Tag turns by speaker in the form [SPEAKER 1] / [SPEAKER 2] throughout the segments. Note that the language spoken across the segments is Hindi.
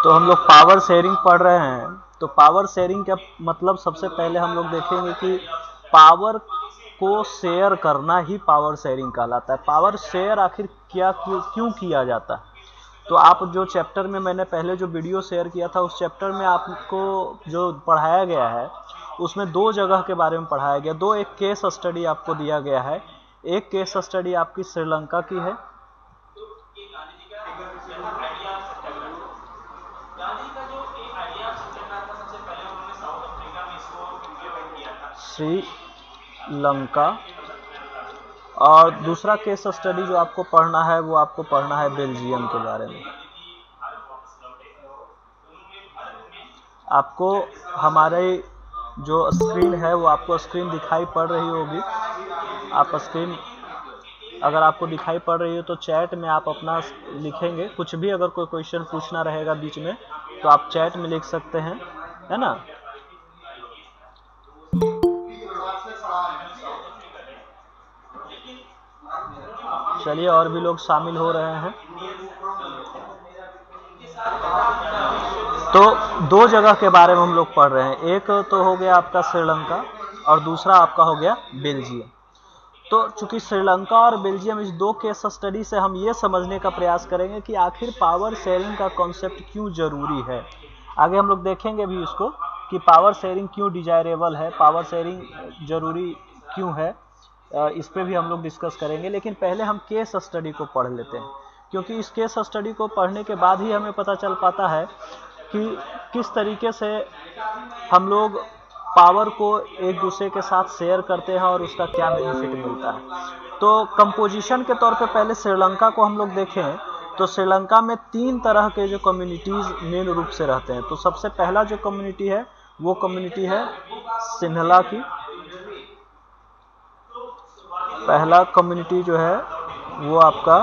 [SPEAKER 1] तो हम लोग पावर शेयरिंग पढ़ रहे हैं। तो पावर शेयरिंग का मतलब सबसे पहले हम लोग देखेंगे कि पावर को शेयर करना ही पावर शेयरिंग कहलाता है। पावर शेयर आखिर क्यों किया जाता है? तो आप जो चैप्टर में मैंने पहले जो वीडियो शेयर किया था उस चैप्टर में आपको जो पढ़ाया गया है उसमें 2 जगह के बारे में पढ़ाया गया। 2 एक केस स्टडी आपको दिया गया है। एक केस स्टडी आपकी श्रीलंका की है, श्रीलंका, और दूसरा केस स्टडी जो आपको पढ़ना है वो आपको पढ़ना है बेल्जियम के बारे में। आपको हमारे जो स्क्रीन है वो आपको स्क्रीन दिखाई पड़ रही होगी। आप स्क्रीन अगर आपको दिखाई पड़ रही हो तो चैट में आप अपना लिखेंगे। कुछ भी अगर कोई क्वेश्चन पूछना रहेगा बीच में तो आप चैट में लिख सकते हैं, है ना। चलिए और भी लोग शामिल हो रहे हैं। तो 2 जगह के बारे में हम लोग पढ़ रहे हैं। एक तो हो गया आपका श्रीलंका और दूसरा आपका हो गया बेल्जियम। तो चूंकि श्रीलंका और बेल्जियम इस 2 केस स्टडी से हम ये समझने का प्रयास करेंगे कि आखिर पावर शेयरिंग का कॉन्सेप्ट क्यों जरूरी है। आगे हम लोग देखेंगे भी इसको कि पावर शेयरिंग क्यों डिजायरेबल है, पावर शेयरिंग जरूरी क्यों है, इस पे भी हम लोग डिस्कस करेंगे। लेकिन पहले हम केस स्टडी को पढ़ लेते हैं, क्योंकि इस केस स्टडी को पढ़ने के बाद ही हमें पता चल पाता है कि किस तरीके से हम लोग पावर को एक दूसरे के साथ शेयर करते हैं और उसका क्या बेनिफिट मिलता है। तो कंपोजिशन के तौर पे पहले श्रीलंका को हम लोग देखें तो श्रीलंका में 3 तरह के जो कम्युनिटीज मेन रूप से रहते हैं। तो सबसे पहला जो कम्युनिटी है वो कम्युनिटी है सिन्हला की। पहला कम्युनिटी जो है वो आपका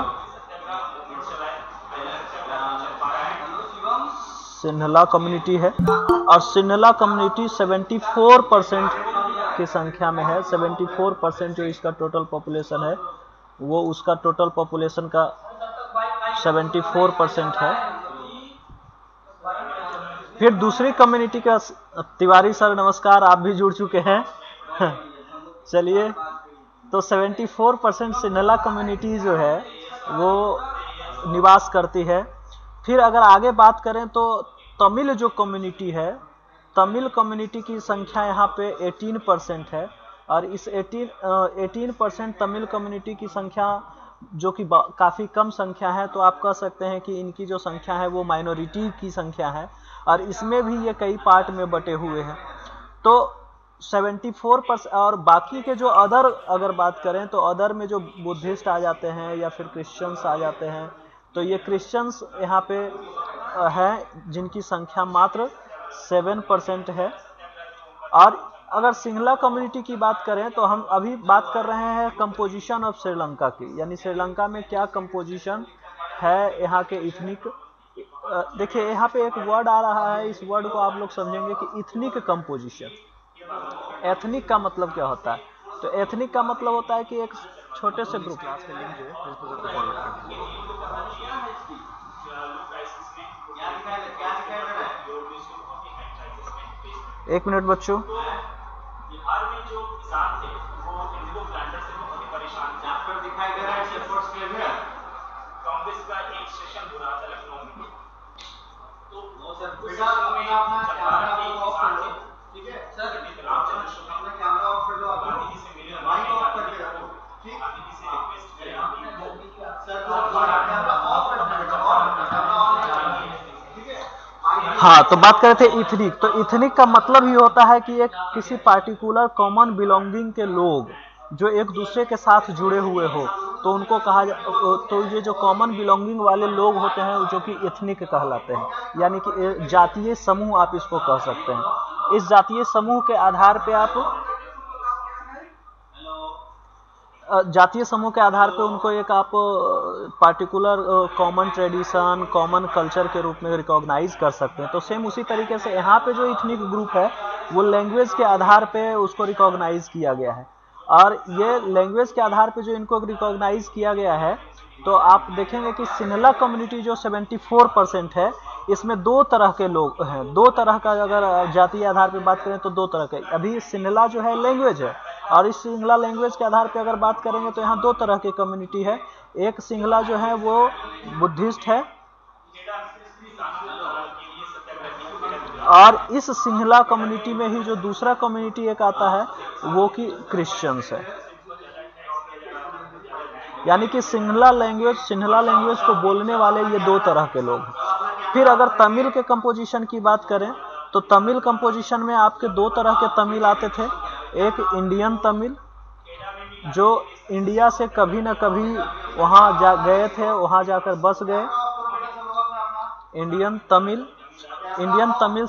[SPEAKER 1] सिन्हला कम्युनिटी है, और सिन्हला कम्युनिटी 74% की संख्या में है। 74% जो इसका टोटल पॉपुलेशन है वो उसका टोटल पॉपुलेशन का 74% है। फिर दूसरी कम्युनिटी का, तिवारी सर नमस्कार, आप भी जुड़ चुके हैं। चलिए, तो 74% सिन्हला कम्युनिटी जो है वो निवास करती है। फिर अगर आगे बात करें तो तमिल जो कम्युनिटी है, तमिल कम्युनिटी की संख्या यहाँ पे 18% है, और इस 18% तमिल कम्युनिटी की संख्या जो कि काफ़ी कम संख्या है, तो आप कह सकते हैं कि इनकी जो संख्या है वो माइनॉरिटी की संख्या है, और इसमें भी ये कई पार्ट में बटे हुए हैं। तो 74%, और बाकी के जो अदर अगर बात करें तो अदर में जो बुद्धिस्ट आ जाते हैं या फिर क्रिश्चियंस आ जाते हैं, तो ये क्रिश्चियंस यहाँ पे हैं जिनकी संख्या मात्र 7% है। और अगर सिंहला कम्युनिटी की बात करें तो हम अभी बात कर रहे हैं कंपोजिशन ऑफ श्रीलंका की, यानी श्रीलंका में क्या कंपोजिशन है यहाँ के इथनिक। देखिए यहाँ पे एक वर्ड आ रहा है, इस वर्ड को आप लोग समझेंगे कि इथनिक कंपोजिशन। एथनिक का मतलब क्या होता है? तो एथनिक का मतलब होता है कि एक छोटे से ग्रुप।
[SPEAKER 2] क्लास का लिंक जो है
[SPEAKER 1] एक मिनट बच्चों।
[SPEAKER 3] बिहार में जो किसान थे वो इंडिगो प्लांटर से बहुत ही परेशान थे। आपको दिखाई दे रहा है शेफर्ड्स क्लब है, कांग्रेस का एक सेशन हो रहा था लखनऊ में। तो वो सर बेटा अपना कैमरा ऑफ कर लो, ठीक है सर। रामचंद्र अपना कैमरा ऑफ कर लो, आप गांधी जी से मिले, माइक ऑफ करके रखो, ठीक। गांधी जी से रिक्वेस्ट करें सर, कैमरा ऑफ कर दो बेटा, ऑफ कैमरा ऑन है, ठीक है।
[SPEAKER 1] हाँ, तो बात कर रहे थे इथनिक। तो इथनिक का मतलब ही होता है कि एक किसी पार्टिकुलर कॉमन बिलोंगिंग के लोग जो एक दूसरे के साथ जुड़े हुए हो, तो उनको कहा तो ये जो कॉमन बिलोंगिंग वाले लोग होते हैं जो कि इथनिक कहलाते हैं, यानी कि जातीय समूह आप इसको कह सकते हैं। इस जातीय समूह के आधार पे आप जातीय समूह के आधार पे उनको एक आप particular common tradition, common culture के रूप में रिकॉग्नाइज कर सकते हैं। तो सेम उसी तरीके से यहाँ पे जो इथनिक ग्रुप है वो लैंग्वेज के आधार पे उसको रिकॉग्नाइज किया गया है, और ये लैंग्वेज के आधार पे जो इनको रिकॉग्नाइज किया गया है, तो आप देखेंगे कि सिन्हला कम्युनिटी जो 74% है, इसमें दो तरह के लोग हैं, दो तरह का अगर जातीय आधार पे बात करें तो दो तरह के। अभी सिंहला जो है लैंग्वेज है, और इस सिंहला लैंग्वेज के आधार पे अगर बात करेंगे तो यहाँ दो तरह की कम्युनिटी है। एक सिंहला जो है वो बुद्धिस्ट है, और इस सिंहला कम्युनिटी में ही जो दूसरा कम्युनिटी एक आता है वो कि क्रिश्चियंस है। यानी कि सिंहला लैंग्वेज को बोलने वाले ये दो तरह के लोग हैं। फिर अगर तमिल के कंपोजिशन की बात करें तो तमिल कंपोजिशन में आपके दो तरह के तमिल आते थे। एक इंडियन तमिल, जो इंडिया से कभी न कभी वहाँ गए थे, वहाँ जाकर बस गए, इंडियन तमिल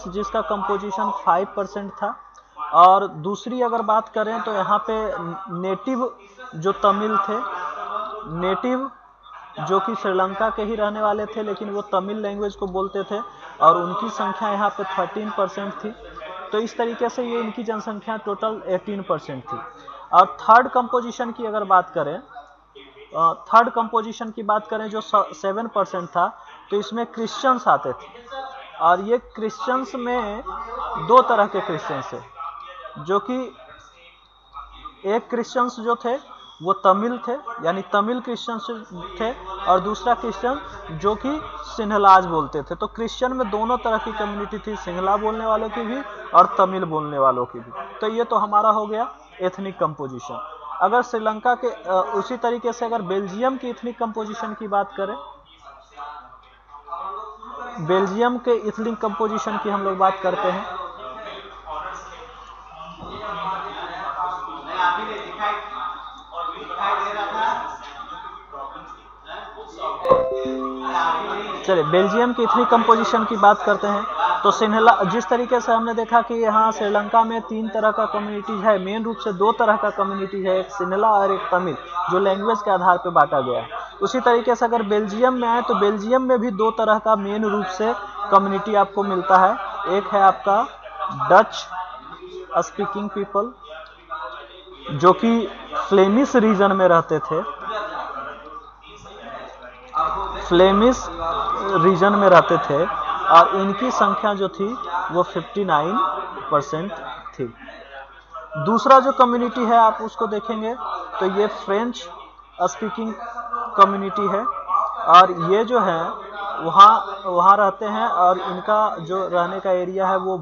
[SPEAKER 1] जिसका कंपोजिशन 5% था। और दूसरी अगर बात करें तो यहाँ पे नेटिव जो तमिल थे, नेटिव जो कि श्रीलंका के ही रहने वाले थे लेकिन वो तमिल लैंग्वेज को बोलते थे, और उनकी संख्या यहाँ पे 13% थी। तो इस तरीके से ये इनकी जनसंख्या टोटल 18% थी। और थर्ड कंपोजिशन की अगर बात करें, जो 7% था, तो इसमें क्रिश्चियंस आते थे। और ये क्रिश्चियंस में दो तरह के क्रिश्चियंस थे, जो कि एक क्रिश्चियंस जो थे वो तमिल थे, यानी तमिल क्रिश्चियंस थे, और दूसरा क्रिश्चियन जो कि सिंहलाज बोलते थे। तो क्रिश्चियन में दोनों तरह की कम्युनिटी थी, सिंहला बोलने वालों की भी और तमिल बोलने वालों की भी। तो ये तो हमारा हो गया एथनिक कंपोजिशन। अगर श्रीलंका के उसी तरीके से अगर बेल्जियम की एथनिक कंपोजिशन की बात करें, बेल्जियम के एथनिक कंपोजिशन की हम लोग बात करते हैं, चलिए बेल्जियम की एथनिक कंपोजिशन की बात करते हैं। तो सिंहला, जिस तरीके से हमने देखा कि यहाँ श्रीलंका में 3 तरह का कम्युनिटी है, मेन रूप से 2 तरह का कम्युनिटी है, एक सिंहला और एक तमिल, जो लैंग्वेज के आधार पर बांटा गया है। उसी तरीके से अगर बेल्जियम में आए तो बेल्जियम में भी 2 तरह का मेन रूप से कम्युनिटी आपको मिलता है। एक है आपका डच स्पीकिंग पीपल, जो कि फ्लेमिश रीजन में रहते थे, और इनकी संख्या जो थी वो 59% थी। दूसरा जो कम्युनिटी है आप उसको देखेंगे तो ये फ्रेंच स्पीकिंग कम्युनिटी है, और ये जो है वहाँ रहते हैं, और इनका जो रहने का एरिया है वो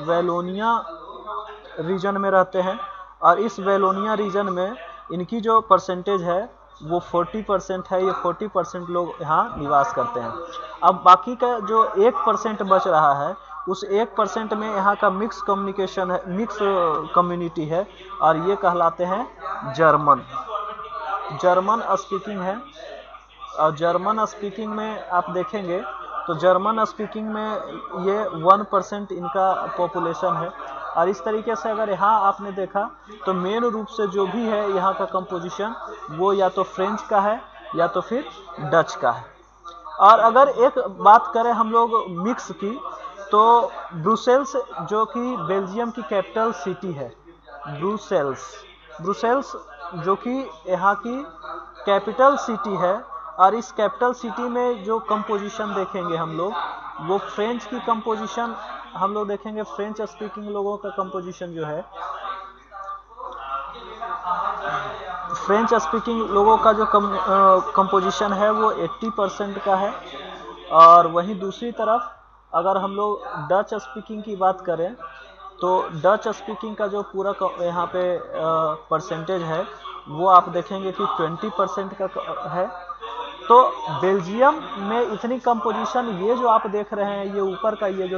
[SPEAKER 1] वैलोनिया रीजन में रहते हैं। और इस वैलोनिया रीजन में इनकी जो परसेंटेज है वो 40% है। ये 40% लोग यहाँ निवास करते हैं। अब बाकी का जो 1% बच रहा है, उस 1% में यहाँ का मिक्स कम्युनिटी है, और ये कहलाते हैं जर्मन स्पीकिंग है। और जर्मन स्पीकिंग में आप देखेंगे तो जर्मन स्पीकिंग में ये 1% इनका पॉपुलेशन है। और इस तरीके से अगर यहाँ आपने देखा तो मेन रूप से जो भी है यहाँ का कंपोजिशन वो या तो फ्रेंच का है या तो फिर डच का है। और अगर एक बात करें हम लोग मिक्स की, तो ब्रुसेल्स जो कि बेल्जियम की कैपिटल सिटी है, ब्रुसेल्स जो कि यहाँ की कैपिटल सिटी है, और इस कैपिटल सिटी में जो कंपोजिशन देखेंगे हम लोग वो फ्रेंच की कंपोजिशन हम लोग देखेंगे। फ्रेंच स्पीकिंग लोगों का कंपोजिशन जो है, फ्रेंच स्पीकिंग लोगों का जो कंपोजिशन है वो 80% का है। और वहीं दूसरी तरफ अगर हम लोग डच स्पीकिंग की बात करें तो डच स्पीकिंग का जो पूरा यहाँ पे परसेंटेज है वो आप देखेंगे कि 20% का है। तो बेल्जियम में इतनी कंपोजिशन, ये जो आप देख रहे हैं, ये ऊपर का ये जो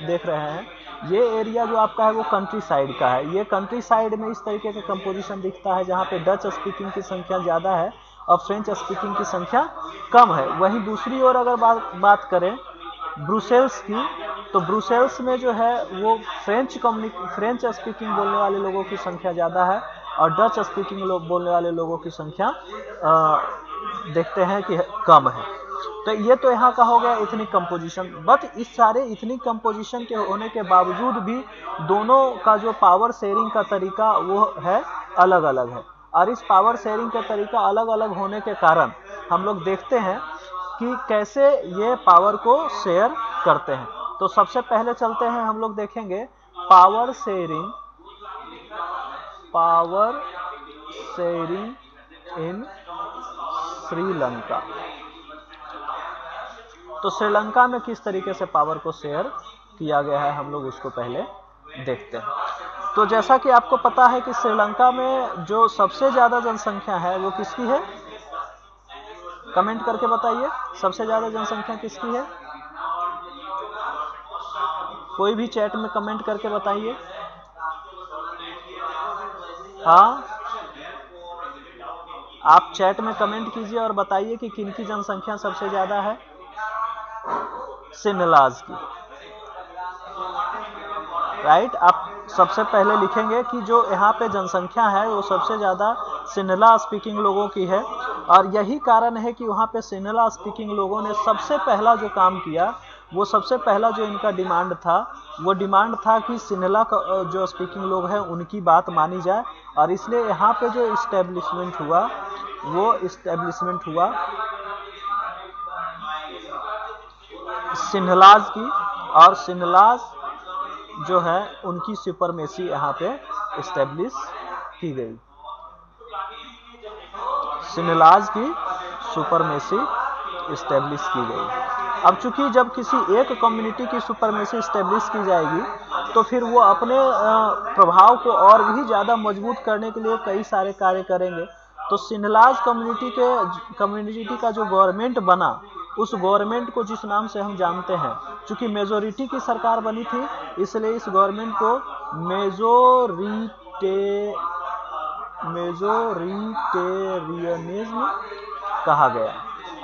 [SPEAKER 1] देख रहे हैं, ये एरिया जो आपका है वो कंट्री साइड का है। ये कंट्री साइड में इस तरीके का कंपोजिशन दिखता है जहाँ पे डच स्पीकिंग की संख्या ज़्यादा है और फ्रेंच स्पीकिंग की संख्या कम है। वहीं दूसरी ओर अगर बात करें ब्रुसेल्स की, तो ब्रुसेल्स में जो है वो फ्रेंच स्पीकिंग बोलने वाले लोगों की संख्या ज़्यादा है, और डच स्पीकिंग बोलने वाले लोगों की संख्या देखते हैं कि कम है। तो ये तो यहाँ का हो गया इथनिक कंपोजिशन। बट इस सारे इथनिक कंपोजिशन के होने के बावजूद भी दोनों का जो पावर शेयरिंग का तरीका वो है अलग अलग है। और इस पावर शेयरिंग का तरीका अलग अलग होने के कारण हम लोग देखते हैं कि कैसे ये पावर को शेयर करते हैं। तो सबसे पहले चलते हैं, हम लोग देखेंगे पावर शेयरिंग इन श्रीलंका। तो श्रीलंका में किस तरीके से पावर को शेयर किया गया है, हम लोग उसको पहले देखते हैं। तो जैसा कि आपको पता है कि श्रीलंका में जो सबसे ज्यादा जनसंख्या है वो किसकी है, कमेंट करके बताइए, सबसे ज्यादा जनसंख्या किसकी है? कोई भी चैट में कमेंट करके बताइए। हाँ, आप चैट में कमेंट कीजिए और बताइए कि किनकी जनसंख्या सबसे ज्यादा है। सिन्हलाज की, राइट। आप सबसे पहले लिखेंगे कि जो यहाँ पे जनसंख्या है वो सबसे ज्यादा सिन्हला स्पीकिंग लोगों की है, और यही कारण है कि वहाँ पे सिन्हला स्पीकिंग लोगों ने सबसे पहला जो काम किया, वो सबसे पहला जो इनका डिमांड था, वो डिमांड था कि सिन्हला जो स्पीकिंग लोग हैं उनकी बात मानी जाए, और इसलिए यहाँ पे जो इस्टेब्लिशमेंट हुआ वो इस्टेब्लिशमेंट हुआ सिन्हलाज की, और सिन्हलाज जो है उनकी सुपरमेसी यहाँ पे इस्टेब्लिश की गई। सिन्हलाज की सुपरमेसी इस्टेब्लिश की गई। अब चूंकि जब किसी एक कम्युनिटी की सुपरमेसी इस्टेब्लिश की जाएगी तो फिर वो अपने प्रभाव को और भी ज़्यादा मजबूत करने के लिए कई सारे कार्य करेंगे। तो सिन्हलाज कम्युनिटी का जो गवर्नमेंट बना, उस गवर्नमेंट को जिस नाम से हम जानते हैं, चूंकि मेजोरिटी की सरकार बनी थी इसलिए इस गवर्नमेंट को मेजोरिटेरियनिज्म कहा गया।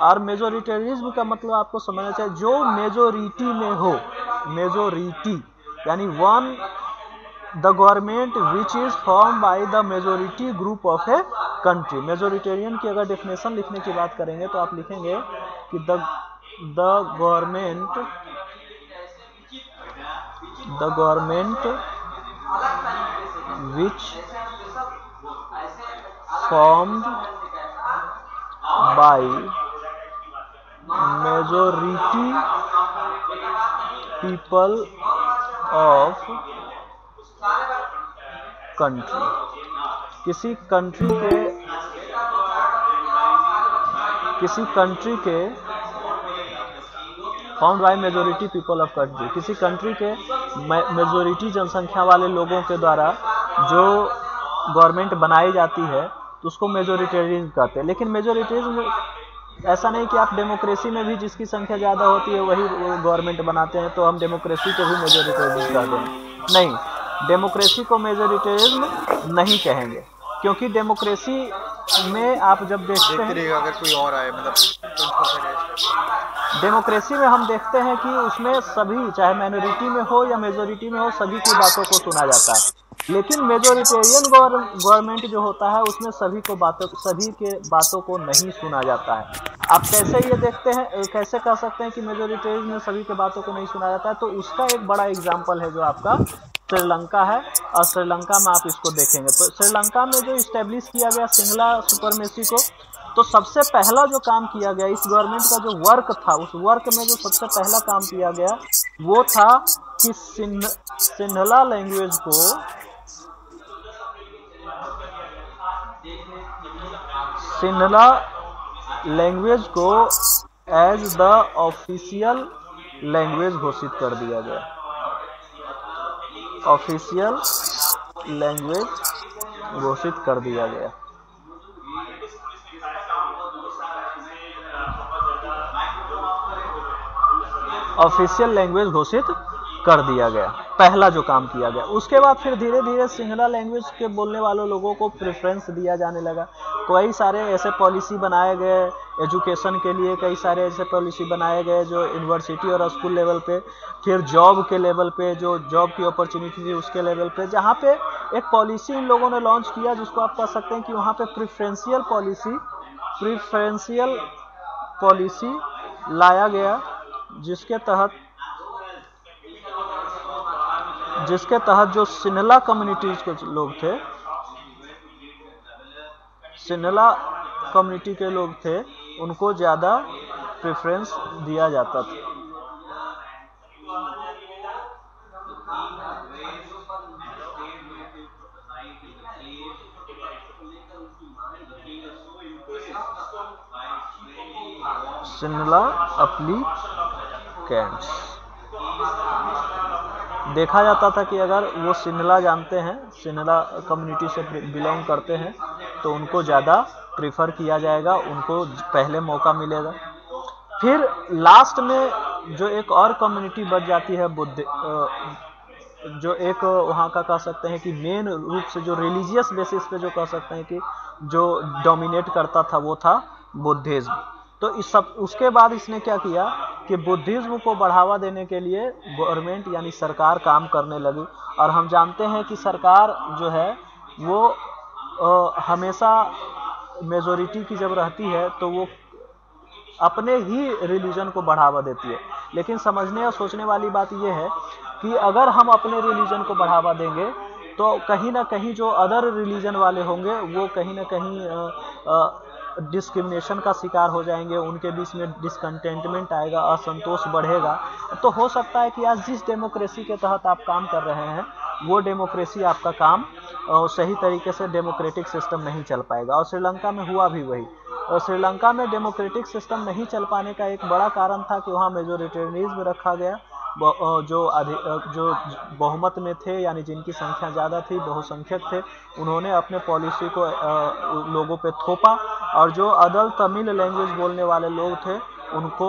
[SPEAKER 1] और मेजोरिटेरियनिज्म का मतलब आपको समझना चाहिए, जो मेजोरिटी में हो, मेजोरिटी यानी one the government which is form by the majority group of a country. Majoritarian की अगर डेफिनेशन लिखने की बात करेंगे तो आप लिखेंगे कि the government which formed by majority people of country. किसी कंट्री के found by majority people of country, किसी कंट्री के मेजोरिटी जनसंख्या वाले लोगों के द्वारा जो गवर्नमेंट बनाई जाती है तो उसको मेजोरिटेरियन कहते हैं। लेकिन मेजोरिटेरियन ऐसा नहीं कि आप डेमोक्रेसी में भी जिसकी संख्या ज़्यादा होती है वही गवर्नमेंट बनाते हैं, तो हम डेमोक्रेसी को भी मेजोरिटेरियन कहते हैं। नहीं, डेमोक्रेसी को मेजोरिटेरियन नहीं कहेंगे, क्योंकि डेमोक्रेसी में आप जब देखते हैं,
[SPEAKER 2] अगर कोई और आए मतलब
[SPEAKER 1] डेमोक्रेसी में हम देखते हैं कि उसमें सभी, चाहे माइनॉरिटी में हो या मेजोरिटी में हो, सभी की बातों को सुना जाता है। लेकिन मेजोरिटेरियन गवर्नमेंट जो होता है उसमें सभी के बातों को नहीं सुना जाता है। आप कैसे ये देखते हैं, कैसे कह सकते हैं कि मेजोरिटेरियन में सभी के बातों को नहीं सुना जाता है? तो उसका एक बड़ा एग्जाम्पल है जो आपका श्रीलंका है, और श्रीलंका में आप इसको देखेंगे तो श्रीलंका में जो इस्टेब्लिश किया गया सिंगला सुपरमेसी को, तो सबसे पहला जो काम किया गया, इस गवर्नमेंट का जो वर्क था, उस वर्क में जो सबसे पहला काम किया गया वो था कि सिन्हला लैंग्वेज को एज द ऑफिशियल लैंग्वेज घोषित कर दिया गया। ऑफिशियल लैंग्वेज घोषित कर दिया गया। ऑफिशियल लैंग्वेज घोषित कर दिया गया, पहला जो काम किया गया। उसके बाद फिर धीरे धीरे सिंहला लैंग्वेज के बोलने वालों लोगों को प्रेफरेंस दिया जाने लगा। कई सारे ऐसे पॉलिसी बनाए गए एजुकेशन के लिए, कई सारे ऐसे पॉलिसी बनाए गए जो यूनिवर्सिटी और स्कूल लेवल पे, फिर जॉब के लेवल पे, जो जॉब की अपॉर्चुनिटी थी उसके लेवल पे, जहाँ पे एक पॉलिसी इन लोगों ने लॉन्च किया जिसको आप कह सकते हैं कि वहाँ पे प्रिफरेंशियल पॉलिसी लाया गया, जिसके तहत जो सिन्हला कम्युनिटीज के लोग थे, सिन्हला कम्युनिटी के लोग थे, उनको ज़्यादा प्रेफरेंस दिया जाता था। सिनला एप्लीकेंट्स देखा जाता था कि अगर वो सिनला जानते हैं, सिनला कम्युनिटी से बिलोंग करते हैं, तो उनको ज़्यादा प्रीफर किया जाएगा, उनको पहले मौका मिलेगा। फिर लास्ट में जो एक और कम्युनिटी बच जाती है बुद्ध, जो एक वहाँ का कह सकते हैं कि मेन रूप से जो रिलीजियस बेसिस पे जो कह सकते हैं कि जो डोमिनेट करता था वो था बुद्धिज्म। तो इस सब उसके बाद इसने क्या किया कि बुद्धिज्म को बढ़ावा देने के लिए गवर्नमेंट यानी सरकार काम करने लगी। और हम जानते हैं कि सरकार जो है वो हमेशा मेजोरिटी की जब रहती है तो वो अपने ही रिलीजन को बढ़ावा देती है। लेकिन समझने और सोचने वाली बात यह है कि अगर हम अपने रिलीजन को बढ़ावा देंगे तो कहीं ना कहीं जो अदर रिलीजन वाले होंगे वो कहीं ना कहीं डिस्क्रिमिनेशन का शिकार हो जाएंगे, उनके बीच में डिसकंटेंटमेंट आएगा, असंतोष बढ़ेगा। तो हो सकता है कि आज जिस डेमोक्रेसी के तहत आप काम कर रहे हैं वो डेमोक्रेसी आपका काम सही तरीके से डेमोक्रेटिक सिस्टम नहीं चल पाएगा। और श्रीलंका में हुआ भी वही। और श्रीलंका में डेमोक्रेटिक सिस्टम नहीं चल पाने का एक बड़ा कारण था कि वहाँ मेजोरिटेरियनिज्म रखा गया। जो बहुमत में थे यानी जिनकी संख्या ज़्यादा थी, बहुसंख्यक थे, उन्होंने अपने पॉलिसी को लोगों पे थोपा। और जो अदर तमिल लैंग्वेज बोलने वाले लोग थे उनको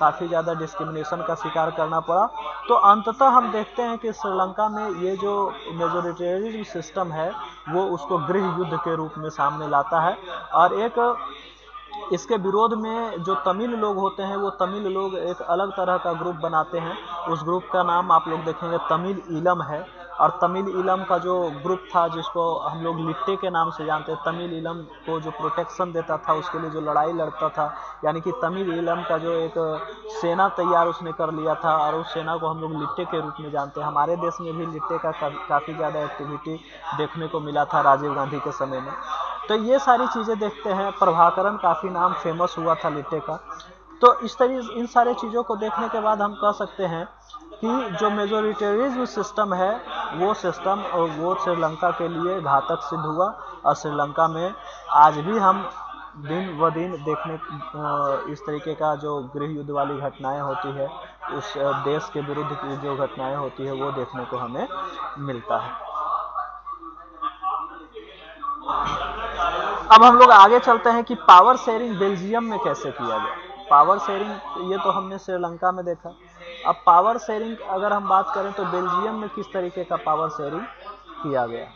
[SPEAKER 1] काफ़ी ज़्यादा डिस्क्रिमिनेशन का शिकार करना पड़ा। तो अंततः हम देखते हैं कि श्रीलंका में ये जो मेजोरिटेरियन सिस्टम है वो उसको गृह युद्ध के रूप में सामने लाता है। और एक इसके विरोध में जो तमिल लोग होते हैं वो तमिल लोग एक अलग तरह का ग्रुप बनाते हैं। उस ग्रुप का नाम आप लोग देखेंगे तमिल ईलम है। और तमिल ईलम का जो ग्रुप था जिसको हम लोग लिट्टे के नाम से जानते हैं, तमिल ईलम को जो प्रोटेक्शन देता था उसके लिए जो लड़ाई लड़ता था, यानी कि तमिल ईलम का जो एक सेना तैयार उसने कर लिया था और उस सेना को हम लोग लिट्टे के रूप में जानते हैं। हमारे देश में भी लिट्टे का काफ़ी ज़्यादा एक्टिविटी देखने को मिला था राजीव गांधी के समय में। तो ये सारी चीज़ें देखते हैं। प्रभाकरण काफ़ी नाम फेमस हुआ था लिट्टे का। तो इस तरीके इन सारे चीज़ों को देखने के बाद हम कह सकते हैं कि जो मेजोरिटेरिज्म सिस्टम है वो सिस्टम वो श्रीलंका के लिए घातक सिद्ध हुआ। और श्रीलंका में आज भी हम दिन ब दिन देखने इस तरीके का जो गृह युद्ध वाली घटनाएं होती है, उस देश के विरुद्ध की जो घटनाएं होती है वो देखने को हमें मिलता है। अब हम लोग आगे चलते हैं कि पावर शेयरिंग बेल्जियम में कैसे किया गया। पावर शेयरिंग ये तो हमने श्रीलंका में देखा। अब पावर शेयरिंग अगर हम बात करें तो बेल्जियम में किस तरीके का पावर शेयरिंग किया गया।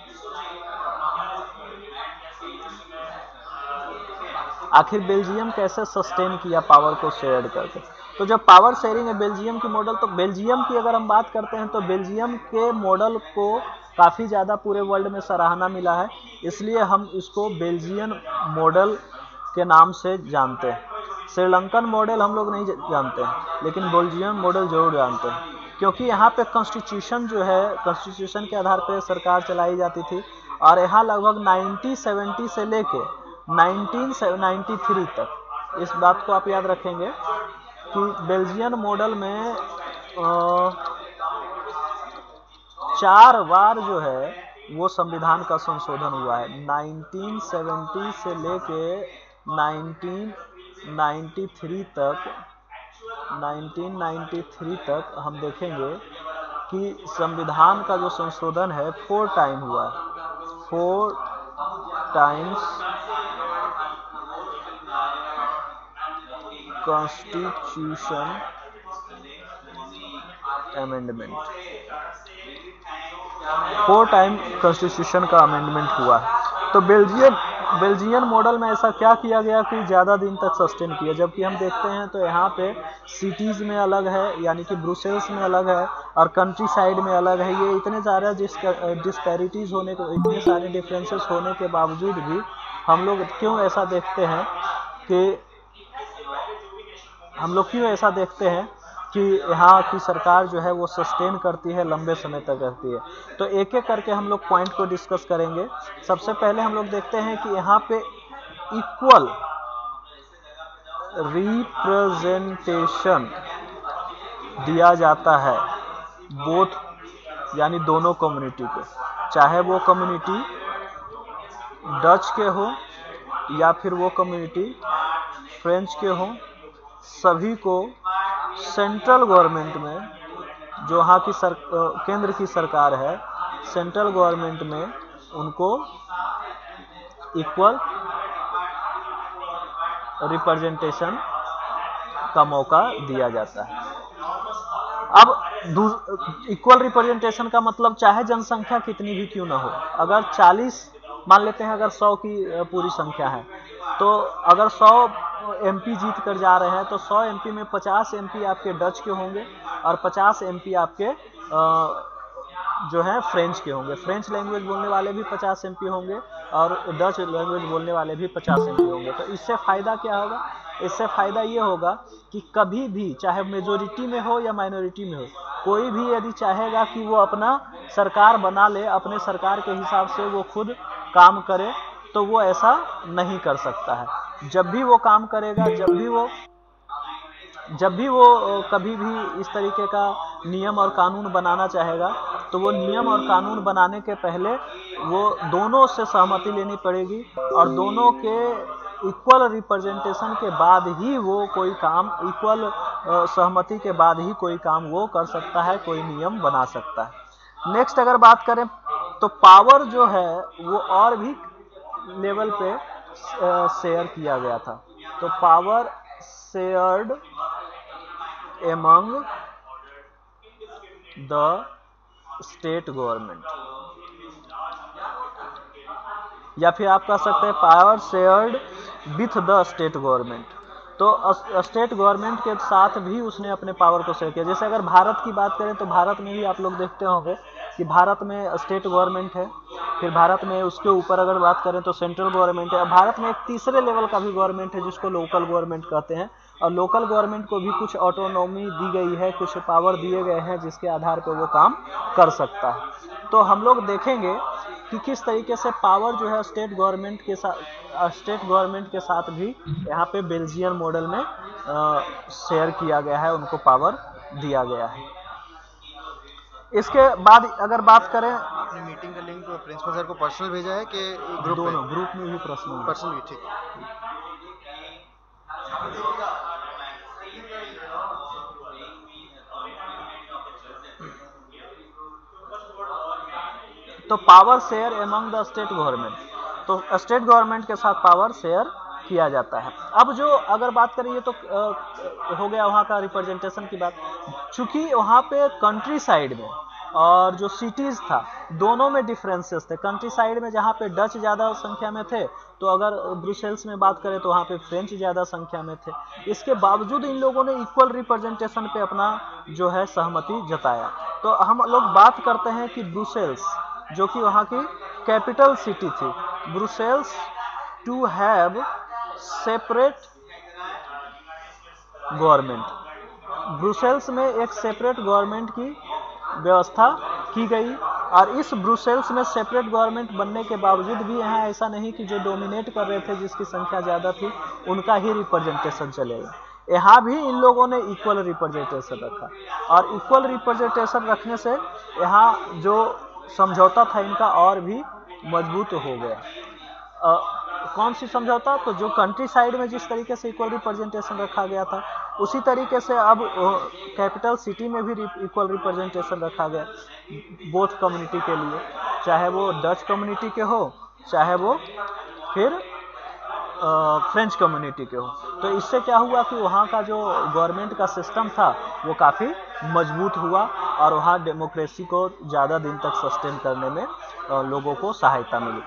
[SPEAKER 1] आखिर बेल्जियम कैसे सस्टेन किया पावर को शेयर करके। तो जब पावर शेयरिंग है बेल्जियम की मॉडल, तो बेल्जियम की अगर हम बात करते हैं तो बेल्जियम के मॉडल को काफ़ी ज़्यादा पूरे वर्ल्ड में सराहना मिला है, इसलिए हम इसको बेल्जियन मॉडल के नाम से जानते हैं। श्रीलंकन मॉडल हम लोग नहीं जानते हैं, लेकिन बेल्जियन मॉडल जरूर जानते हैं, क्योंकि यहाँ पे कॉन्स्टिट्यूशन जो है, कॉन्स्टिट्यूशन के आधार पर सरकार चलाई जाती थी। और यहाँ लगभग 1970 से लेके 1993 तक, इस बात को आप याद रखेंगे कि बेल्जियन मॉडल में 4 बार जो है वो संविधान का संशोधन हुआ है। 1970 से लेके 1993 तक हम देखेंगे कि संविधान का जो संशोधन है 4 टाइम हुआ है। 4 times constitution amendment, 4 time constitution का अमेंडमेंट हुआ है। तो बेल्जियन मॉडल में ऐसा क्या किया गया कि ज़्यादा दिन तक सस्टेन किया। जबकि हम देखते हैं तो यहाँ पे सिटीज़ में अलग है, यानी कि ब्रुसेल्स में अलग है और कंट्री साइड में अलग है। ये इतने सारे डिस्पैरिटीज़ होने को, इतने सारे डिफरेंसेस होने के बावजूद भी हम लोग क्यों ऐसा देखते हैं कि यहाँ की सरकार जो है वो सस्टेन करती है, लंबे समय तक रहती है। तो एक एक करके हम लोग पॉइंट को डिस्कस करेंगे। सबसे पहले हम लोग देखते हैं कि यहाँ पे रिप्रेजेंटेशन दिया जाता है बोथ यानी दोनों कम्युनिटी को, चाहे वो कम्युनिटी डच के हो या फिर वो कम्युनिटी फ्रेंच के हो, सभी को सेंट्रल गवर्नमेंट में, जो यहाँ की केंद्र की सरकार है, सेंट्रल गवर्नमेंट में उनको इक्वल रिप्रेजेंटेशन का मौका दिया जाता है। अब इक्वल रिप्रेजेंटेशन का मतलब चाहे जनसंख्या कितनी भी क्यों ना हो, अगर 40 मान लेते हैं, अगर 100 की पूरी संख्या है, तो अगर 100 एमपी जीत कर जा रहे हैं तो 100 एमपी में 50 एमपी आपके डच के होंगे और 50 एमपी आपके जो है फ्रेंच के होंगे। फ्रेंच लैंग्वेज बोलने वाले भी 50 एमपी होंगे और डच लैंग्वेज बोलने वाले भी 50 एमपी होंगे। तो इससे फायदा क्या होगा? इससे फायदा ये होगा कि कभी भी, चाहे मेजोरिटी में हो या माइनॉरिटी में हो, कोई भी यदि चाहेगा कि वो अपना सरकार बना ले, अपने सरकार के हिसाब से वो खुद काम करे, तो वो ऐसा नहीं कर सकता है। जब भी वो काम करेगा, जब भी वो कभी भी इस तरीके का नियम और कानून बनाना चाहेगा, तो वो नियम और कानून बनाने के पहले वो दोनों से सहमति लेनी पड़ेगी और दोनों के इक्वल रिप्रेजेंटेशन के बाद ही वो कोई काम, इक्वल सहमति के बाद ही कोई काम वो कर सकता है, कोई नियम बना सकता है। नेक्स्ट अगर बात करें तो पावर जो है वो और भी लेवल पे शेयर किया गया था। तो power shared among the state government, या फिर आप कह सकते हैं power shared with the state government. तो स्टेट गवर्नमेंट के साथ भी उसने अपने पावर को शेयर किया। जैसे अगर भारत की बात करें तो भारत में भी आप लोग देखते होंगे कि भारत में स्टेट गवर्नमेंट है, फिर भारत में उसके ऊपर अगर बात करें तो सेंट्रल गवर्नमेंट है। भारत में एक तीसरे लेवल का भी गवर्नमेंट है जिसको लोकल गवर्नमेंट कहते हैं, और लोकल गवर्नमेंट को भी कुछ ऑटोनॉमी दी गई है, कुछ पावर दिए गए हैं जिसके आधार पर वो काम कर सकता है। तो हम लोग देखेंगे कि किस तरीके से पावर जो है स्टेट गवर्नमेंट के साथ भी यहाँ पे बेल्जियन मॉडल में शेयर किया गया है, उनको पावर दिया गया है। इसके बाद अगर बात करें,
[SPEAKER 2] अपनी मीटिंग का लिंक प्रिंसिपल सर को पर्सनल भेजा है कि ग्रुप
[SPEAKER 1] दोनों ग्रुप में भी पर्सनल
[SPEAKER 2] भी? ठीक।
[SPEAKER 1] तो power share among the state government, तो स्टेट गवर्नमेंट के साथ पावर शेयर किया जाता है। अब जो अगर बात करें, ये तो हो गया वहाँ का रिप्रेजेंटेशन की बात। चूंकि वहाँ पे कंट्री साइड में और जो सिटीज था दोनों में डिफरेंसेस थे। कंट्री साइड में जहाँ पे डच ज़्यादा संख्या में थे, तो अगर ब्रुसेल्स में बात करें तो वहाँ पे फ्रेंच ज़्यादा संख्या में थे। इसके बावजूद इन लोगों ने इक्वल रिप्रेजेंटेशन पे अपना जो है सहमति जताया। तो हम लोग बात करते हैं कि ब्रुसेल्स जो कि वहाँ की कैपिटल सिटी थी, Brussels to have separate government, Brussels में एक सेपरेट गवर्नमेंट की व्यवस्था की गई। और इस ब्रुसेल्स में सेपरेट गवर्नमेंट बनने के बावजूद भी यहाँ ऐसा नहीं कि जो डोमिनेट कर रहे थे, जिसकी संख्या ज़्यादा थी, उनका ही रिप्रेजेंटेशन चलेगा। यहाँ भी इन लोगों ने इक्वल रिप्रेजेंटेशन रखा, और इक्वल रिप्रेजेंटेशन रखने से यहाँ जो समझौता था इनका और भी मजबूत हो गया। कौन सी समझौता? तो जो कंट्री साइड में जिस तरीके से इक्वल रिप्रेजेंटेशन रखा गया था, उसी तरीके से अब कैपिटल सिटी में भी इक्वल रिप्रेजेंटेशन रखा गया बोथ कम्युनिटी के लिए, चाहे वो डच कम्युनिटी के हो, चाहे वो फिर फ्रेंच कम्युनिटी के हो। तो इससे क्या हुआ कि वहाँ का जो गवर्नमेंट का सिस्टम था वो काफ़ी मजबूत हुआ और वहाँ डेमोक्रेसी को ज़्यादा दिन तक सस्टेन करने में लोगों को सहायता मिली।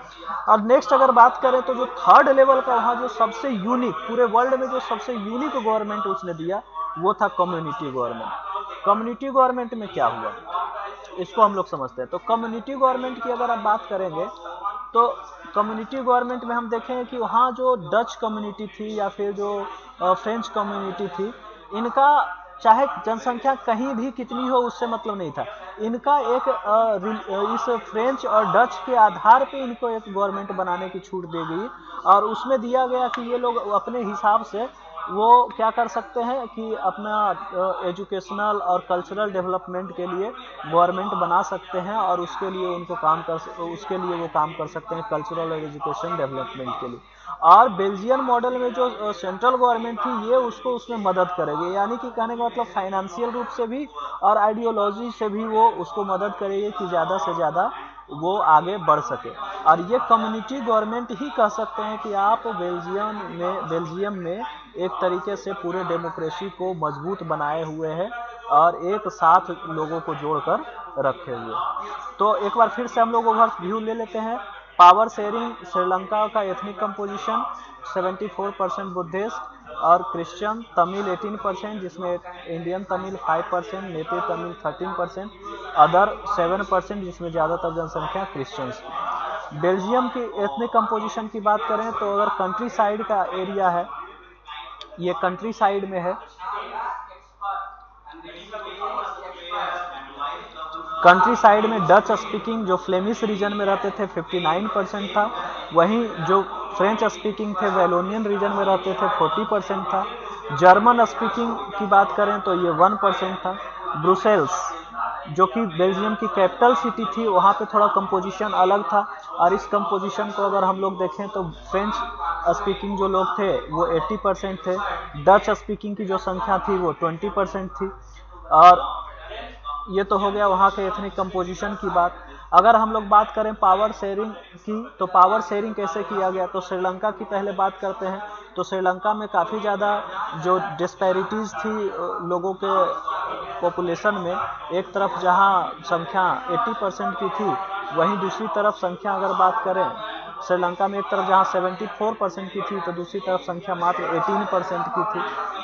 [SPEAKER 1] और नेक्स्ट अगर बात करें तो जो थर्ड लेवल का वहाँ जो सबसे यूनिक, पूरे वर्ल्ड में जो सबसे यूनिक गवर्नमेंट उसने दिया वो था कम्युनिटी गवर्नमेंट। कम्युनिटी गवर्नमेंट में क्या हुआ इसको हम लोग समझते हैं। तो कम्युनिटी गवर्नमेंट की अगर आप बात करेंगे तो कम्युनिटी गवर्नमेंट में हम देखें कि वहाँ जो डच कम्युनिटी थी या फिर जो फ्रेंच कम्युनिटी थी, इनका चाहे जनसंख्या कहीं भी कितनी हो उससे मतलब नहीं था। इनका एक इस फ्रेंच और डच के आधार पे इनको एक गवर्नमेंट बनाने की छूट दी गई और उसमें दिया गया कि ये लोग अपने हिसाब से वो क्या कर सकते हैं कि अपना एजुकेशनल और कल्चरल डेवलपमेंट के लिए गवर्नमेंट बना सकते हैं और उसके लिए वो काम कर सकते हैं कल्चरल और एजुकेशन डेवलपमेंट के लिए। और बेल्जियन मॉडल में जो सेंट्रल गवर्नमेंट थी ये उसको उसमें मदद करेगी, यानी कि कहने का मतलब फाइनेंशियल रूप से भी और आइडियोलॉजी से भी वो उसको मदद करेगी कि ज़्यादा से ज़्यादा वो आगे बढ़ सके। और ये कम्युनिटी गवर्नमेंट ही कह सकते हैं कि आप बेल्जियम में एक तरीके से पूरे डेमोक्रेसी को मजबूत बनाए हुए हैं और एक साथ लोगों को जोड़कर रखे हुए। तो एक बार फिर से हम लोग ओवरव्यू ले लेते हैं। पावर शेयरिंग, श्रीलंका का एथनिक कंपोजिशन 74% बुद्धिस्ट और क्रिश्चियन, तमिल 18% जिसमें Indian Tamil 5%, native Tamil 13%, other 7% जिसमें ज़्यादातर जनसंख्या क्रिश्चियंस की। बेल्जियम की एथनिक कंपोजिशन की बात करें तो अगर कंट्री साइड का एरिया है, ये कंट्री साइड में है, कंट्री साइड में डच स्पीकिंग जो फ्लेमिश रीजन में रहते थे 59% था, वहीं जो फ्रेंच स्पीकिंग थे वैलोनियन रीजन में रहते थे 40% था। जर्मन स्पीकिंग की बात करें तो ये 1% था। ब्रुसेल्स जो कि बेल्जियम की कैपिटल सिटी थी, वहाँ पे थोड़ा कंपोजिशन अलग था और इस कंपोजिशन को अगर हम लोग देखें तो फ्रेंच स्पीकिंग जो लोग थे वो 80% थे, डच स्पीकिंग की जो संख्या थी वो 20% थी। और ये तो हो गया वहाँ के एथनिक कंपोजिशन की बात। अगर हम लोग बात करें पावर शेयरिंग की, तो पावर शेयरिंग कैसे किया गया, तो श्रीलंका की पहले बात करते हैं। तो श्रीलंका में काफ़ी ज़्यादा जो डिस्पैरिटीज़ थी लोगों के पॉपुलेशन में, एक तरफ जहाँ संख्या 80% की थी, वहीं दूसरी तरफ संख्या अगर बात करें श्रीलंका में एक तरफ जहाँ 74% की थी तो दूसरी तरफ संख्या मात्र 18% की थी।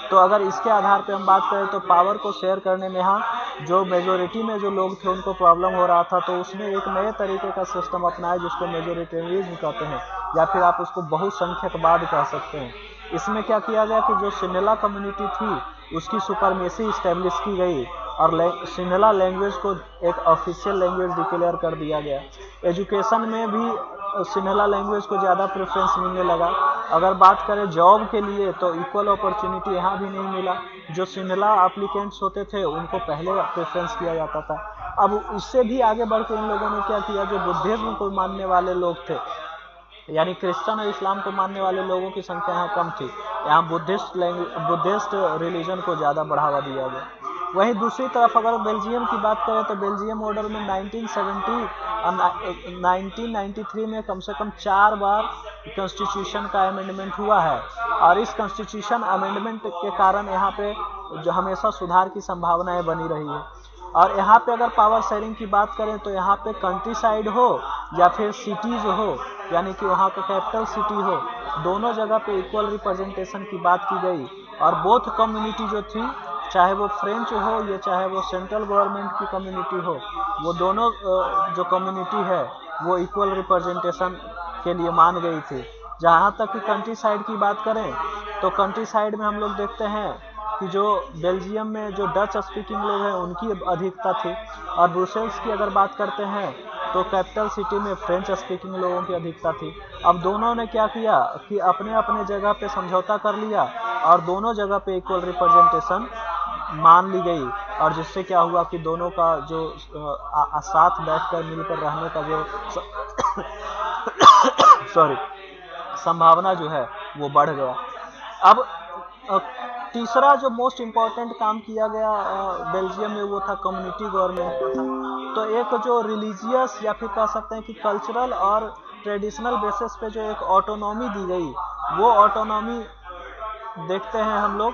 [SPEAKER 1] तो अगर इसके आधार पे हम बात करें तो पावर को शेयर करने में यहाँ जो मेजोरिटी में जो लोग थे उनको प्रॉब्लम हो रहा था, तो उसने एक नए तरीके का सिस्टम अपनाया जिसको मेजोरिटेरियनिज्म कहते हैं या फिर आप उसको बहुसंख्यकवाद कह सकते हैं। इसमें क्या किया गया कि जो सिन्हला कम्युनिटी थी उसकी सुपरमेसी इस्टेब्लिश की गई और सिन्हला लैंग्वेज को एक ऑफिशियल लैंग्वेज डिक्लेयर कर दिया गया। एजुकेशन में भी सिन्हला लैंग्वेज को ज़्यादा प्रेफरेंस मिलने लगा। अगर बात करें जॉब के लिए तो इक्वल अपॉर्चुनिटी यहाँ भी नहीं मिला, जो सिन्हला एप्लीकेंट्स होते थे उनको पहले प्रेफरेंस किया जाता था। अब इससे भी आगे बढ़ के इन लोगों ने क्या किया, जो बुद्धिज्म को मानने वाले लोग थे यानी क्रिश्चियन और इस्लाम को मानने वाले लोगों की संख्या यहाँ कम थी, यहाँ बुद्धिस्ट रिलीजन को ज़्यादा बढ़ावा दिया गया। वहीं दूसरी तरफ अगर बेल्जियम की बात करें तो बेल्जियम ऑर्डर में 1970 और 1993 में कम से कम 4 बार कॉन्स्टिट्यूशन का अमेंडमेंट हुआ है और इस कॉन्स्टिट्यूशन अमेंडमेंट के कारण यहाँ पे जो हमेशा सुधार की संभावनाएं बनी रही है। और यहाँ पे अगर पावर शेयरिंग की बात करें तो यहाँ पे कंट्री साइड हो या फिर सिटीज़ हो, यानी कि वहाँ का कैपिटल सिटी हो, दोनों जगह पे इक्वल रिप्रेजेंटेशन की बात की गई और बोथ कम्युनिटी जो थी, चाहे वो फ्रेंच हो या चाहे वो सेंट्रल गवर्नमेंट की कम्युनिटी हो, वो दोनों जो कम्युनिटी है वो इक्वल रिप्रेजेंटेशन के लिए मान गई थी। जहाँ तक कि कंट्री साइड की बात करें तो कंट्री साइड में हम लोग देखते हैं कि जो बेल्जियम में जो डच स्पीकिंग लोग हैं उनकी अधिकता थी और ब्रुसेल्स की अगर बात करते हैं तो कैपिटल सिटी में फ्रेंच स्पीकिंग लोगों की अधिकता थी। अब दोनों ने क्या किया कि अपने अपने जगह पे समझौता कर लिया और दोनों जगह पे इक्वल रिप्रेजेंटेशन मान ली गई और जिससे क्या हुआ कि दोनों का जो साथ बैठकर मिलकर रहने का जो संभावना जो है वो बढ़ गया। अब तीसरा जो मोस्ट इम्पॉर्टेंट काम किया गया बेल्जियम में वो था कम्युनिटी गवर्नमेंट का था। तो एक जो रिलीजियस या फिर कह सकते हैं कि कल्चरल और ट्रेडिशनल बेसिस पे जो एक ऑटोनॉमी दी गई, वो ऑटोनॉमी देखते हैं हम लोग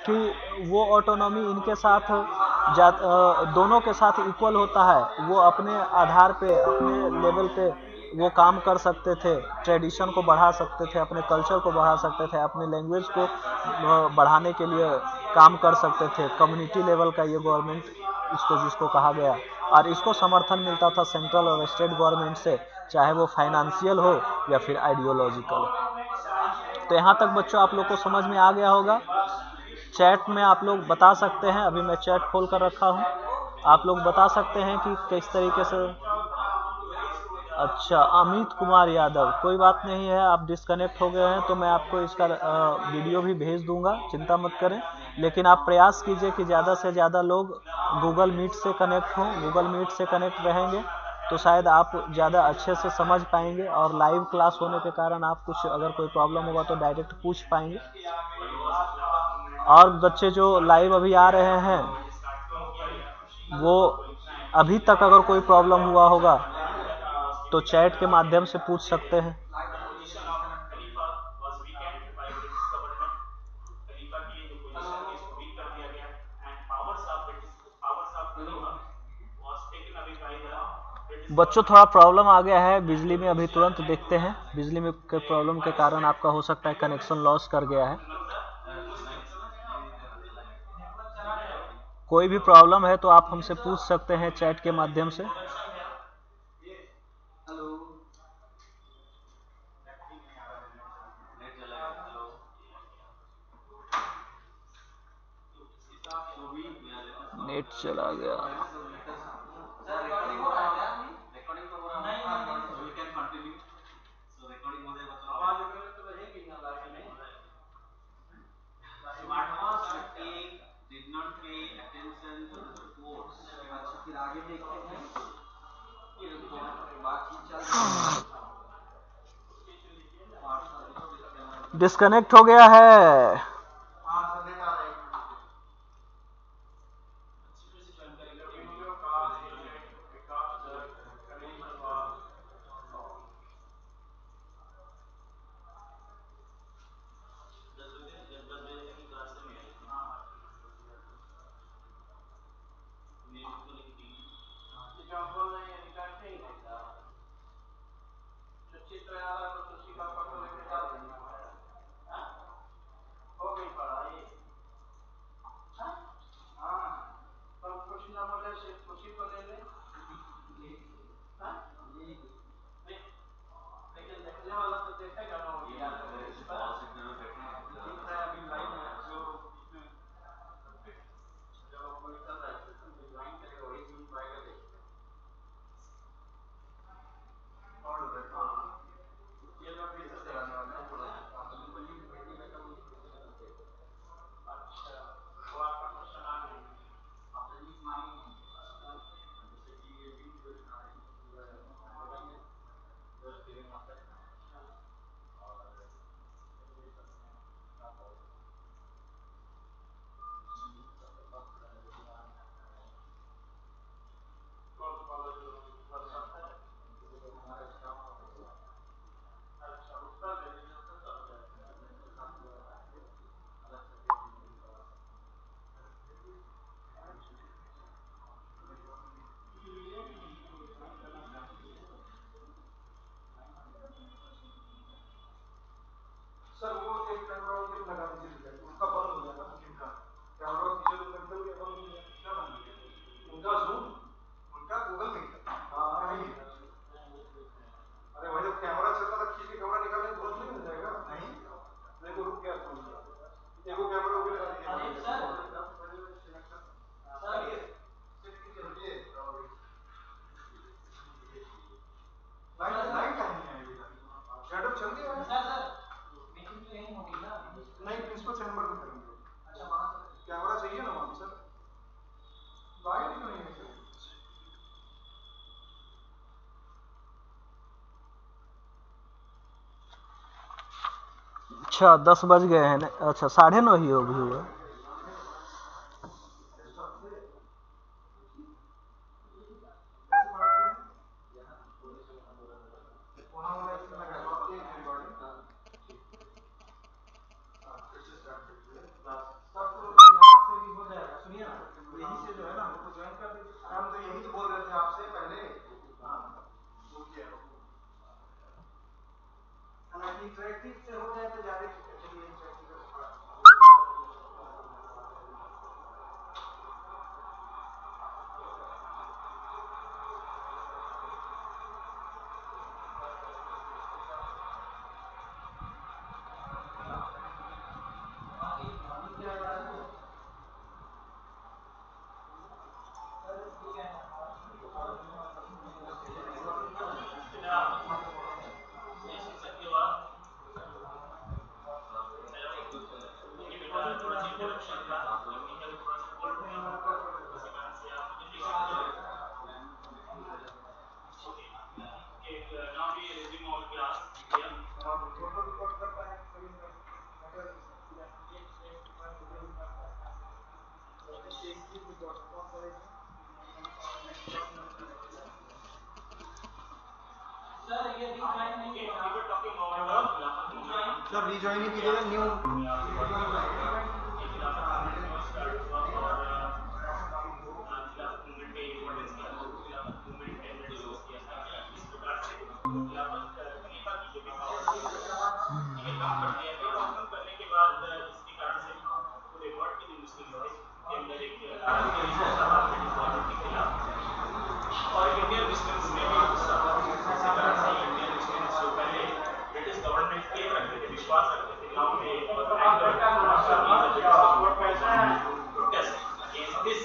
[SPEAKER 1] कि वो ऑटोनॉमी इनके साथ दोनों के साथ इक्वल होता है। वो अपने आधार पे अपने लेवल पे वो काम कर सकते थे, ट्रेडिशन को बढ़ा सकते थे, अपने कल्चर को बढ़ा सकते थे, अपने लैंग्वेज को बढ़ाने के लिए काम कर सकते थे। कम्युनिटी लेवल का ये गवर्नमेंट जिसको कहा गया और इसको समर्थन मिलता था सेंट्रल और स्टेट गवर्नमेंट से, चाहे वो फाइनेंशियल हो या फिर आइडियोलॉजिकल। तो यहाँ तक बच्चों आप लोग को समझ में आ गया होगा। चैट में आप लोग बता सकते हैं, अभी मैं चैट खोल कर रखा हूँ, आप लोग बता सकते हैं कि किस तरीके से अच्छा, अमित कुमार यादव, कोई बात नहीं है, आप डिस्कनेक्ट हो गए हैं तो मैं आपको इसका वीडियो भी भेज दूंगा, चिंता मत करें। लेकिन आप प्रयास कीजिए कि ज़्यादा से ज़्यादा लोग गूगल मीट से कनेक्ट हों। गूगल मीट से कनेक्ट रहेंगे तो शायद आप ज़्यादा अच्छे से समझ पाएंगे, और लाइव क्लास होने के कारण आप कुछ अगर कोई प्रॉब्लम होगा तो डायरेक्ट पूछ पाएंगे। और बच्चे जो लाइव अभी आ रहे हैं वो अभी तक अगर कोई प्रॉब्लम हुआ होगा तो चैट के माध्यम से पूछ सकते हैं। बच्चों थोड़ा प्रॉब्लम आ गया है बिजली में, अभी तुरंत देखते हैं। बिजली में के प्रॉब्लम के कारण आपका हो सकता है कनेक्शन लॉस कर गया है। कोई भी प्रॉब्लम है तो आप हमसे पूछ सकते हैं चैट के माध्यम से। नेट चला गया। डिस्कनेक्ट हो गया है।
[SPEAKER 3] सर वो एक कैमरा लगा दीजिए, उसका बंद हो जाता है उनका कैमरा पीछे तो एकदम के बंद हो गया, क्या बंद हो गया उनका जूम, उनका गूगल मीट। हाँ नहीं, अरे भाई जब कैमरा चल रहा था खींच के कैमरा निकालने तुरंत नहीं मिल जाएगा। नहीं मेरे को रुक गया था, एगो कैमरा वो भी लगा दिया। अरे सर लाइट लाइट नहीं है अभी, शैडो चल गया है सर। नहीं प्रिंसिपल चैम्बर में करेंगे। अच्छा वहां कैमरा चाहिए ना वहां सर, लाइट क्यों नहीं है सर?
[SPEAKER 1] अच्छा 10 बज गए हैं ना? अच्छा 9:30 ही हो भी हुआ।
[SPEAKER 3] इंटरेक्टिव से हो जाए तो ज्यादा चलिए इंटरेक्टिव।
[SPEAKER 2] सर रीजॉइनिंग कीजिएगा न्यू
[SPEAKER 3] और इंडियन मुस्लिम्स में भी इसी तरह से इंडियन मुस्लिम्स जो पहले ब्रिटिश गवर्नमेंट के रखते थे, विश्वास रखते थे, नाउ में प्रोटेस्ट अगेंस्ट दिस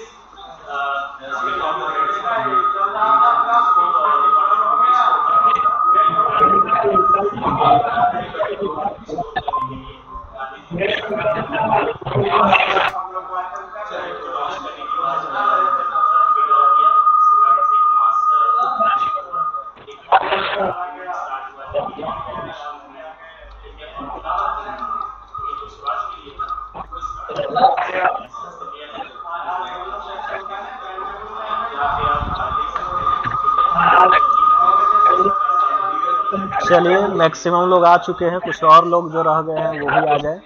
[SPEAKER 1] चलिए मैक्सिमम लोग आ चुके हैं, कुछ और लोग जो रह गए हैं वो भी आ जाए।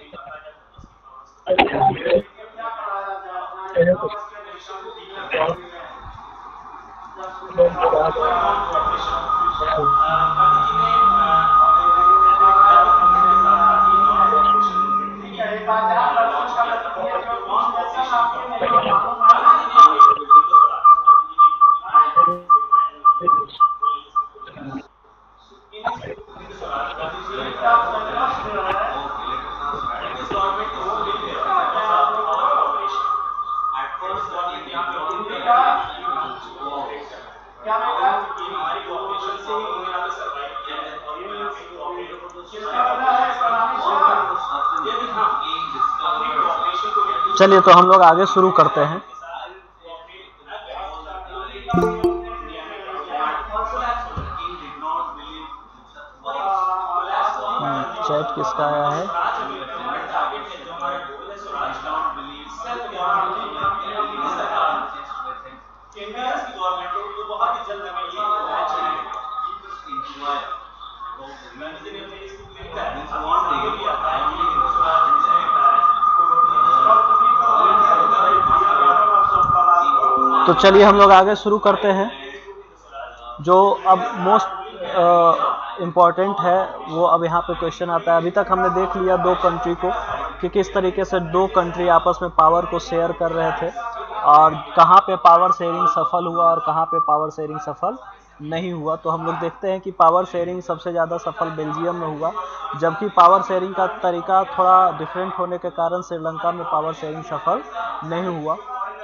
[SPEAKER 1] चलिए तो हम लोग आगे शुरू करते हैं। चैट किसका आया है? तो चलिए हम लोग आगे शुरू करते हैं। जो अब मोस्ट इम्पॉर्टेंट है वो अब यहाँ पे क्वेश्चन आता है। अभी तक हमने देख लिया दो कंट्री को कि किस तरीके से दो कंट्री आपस में पावर को शेयर कर रहे थे और कहाँ पे पावर शेयरिंग सफल हुआ और कहाँ पे पावर शेयरिंग सफल नहीं हुआ। तो हम लोग देखते हैं कि पावर शेयरिंग सबसे ज़्यादा सफल बेल्जियम में हुआ, जबकि पावर शेयरिंग का तरीका थोड़ा डिफरेंट होने के कारण श्रीलंका में पावर शेयरिंग सफल नहीं हुआ।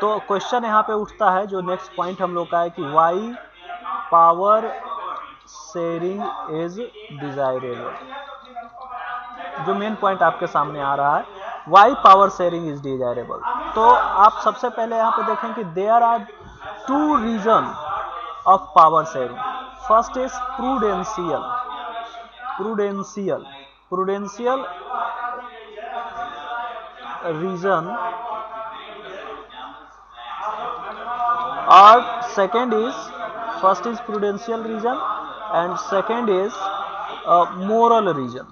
[SPEAKER 1] तो क्वेश्चन यहाँ पे उठता है, जो नेक्स्ट पॉइंट हम लोग का है कि why power sharing is desirable. जो मेन पॉइंट आपके सामने आ रहा है, why power sharing is desirable. तो आप सबसे पहले यहाँ पे देखें कि there are two reason of power sharing. First is prudential reason और second is first is prudential reason and second is moral reason।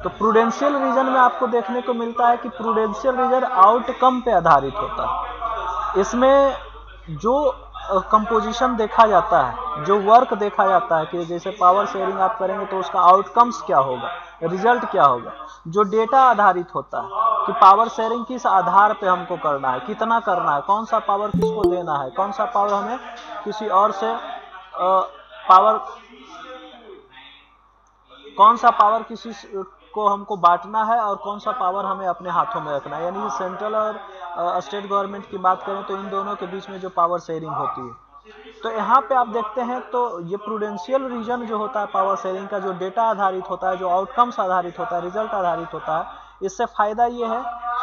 [SPEAKER 1] तो प्रूडेंशियल रीजन में आपको देखने को मिलता है कि प्रूडेंशियल रीजन आउटकम पे आधारित होता है। इसमें जो कंपोजिशन देखा जाता है, जो वर्क देखा जाता है कि जैसे पावर शेयरिंग आप करेंगे तो उसका आउटकम्स क्या होगा, रिजल्ट क्या होगा। जो डेटा आधारित होता है कि पावर शेयरिंग किस आधार पे हमको करना है, कितना करना है, कौन सा पावर किसको देना है, कौन सा पावर हमें किसी और से कौन सा पावर किसी को हमको बांटना है और कौन सा पावर हमें अपने हाथों में रखना है। यानी सेंट्रल और स्टेट गवर्नमेंट की बात करें तो इन दोनों के बीच में जो पावर शेयरिंग होती है, तो यहाँ पे आप देखते हैं तो ये प्रूडेंशियल रीजन जो होता है पावर शेयरिंग का, जो डेटा आधारित होता है, जो आउटकम्स आधारित होता है, रिजल्ट आधारित होता है, इससे फायदा ये है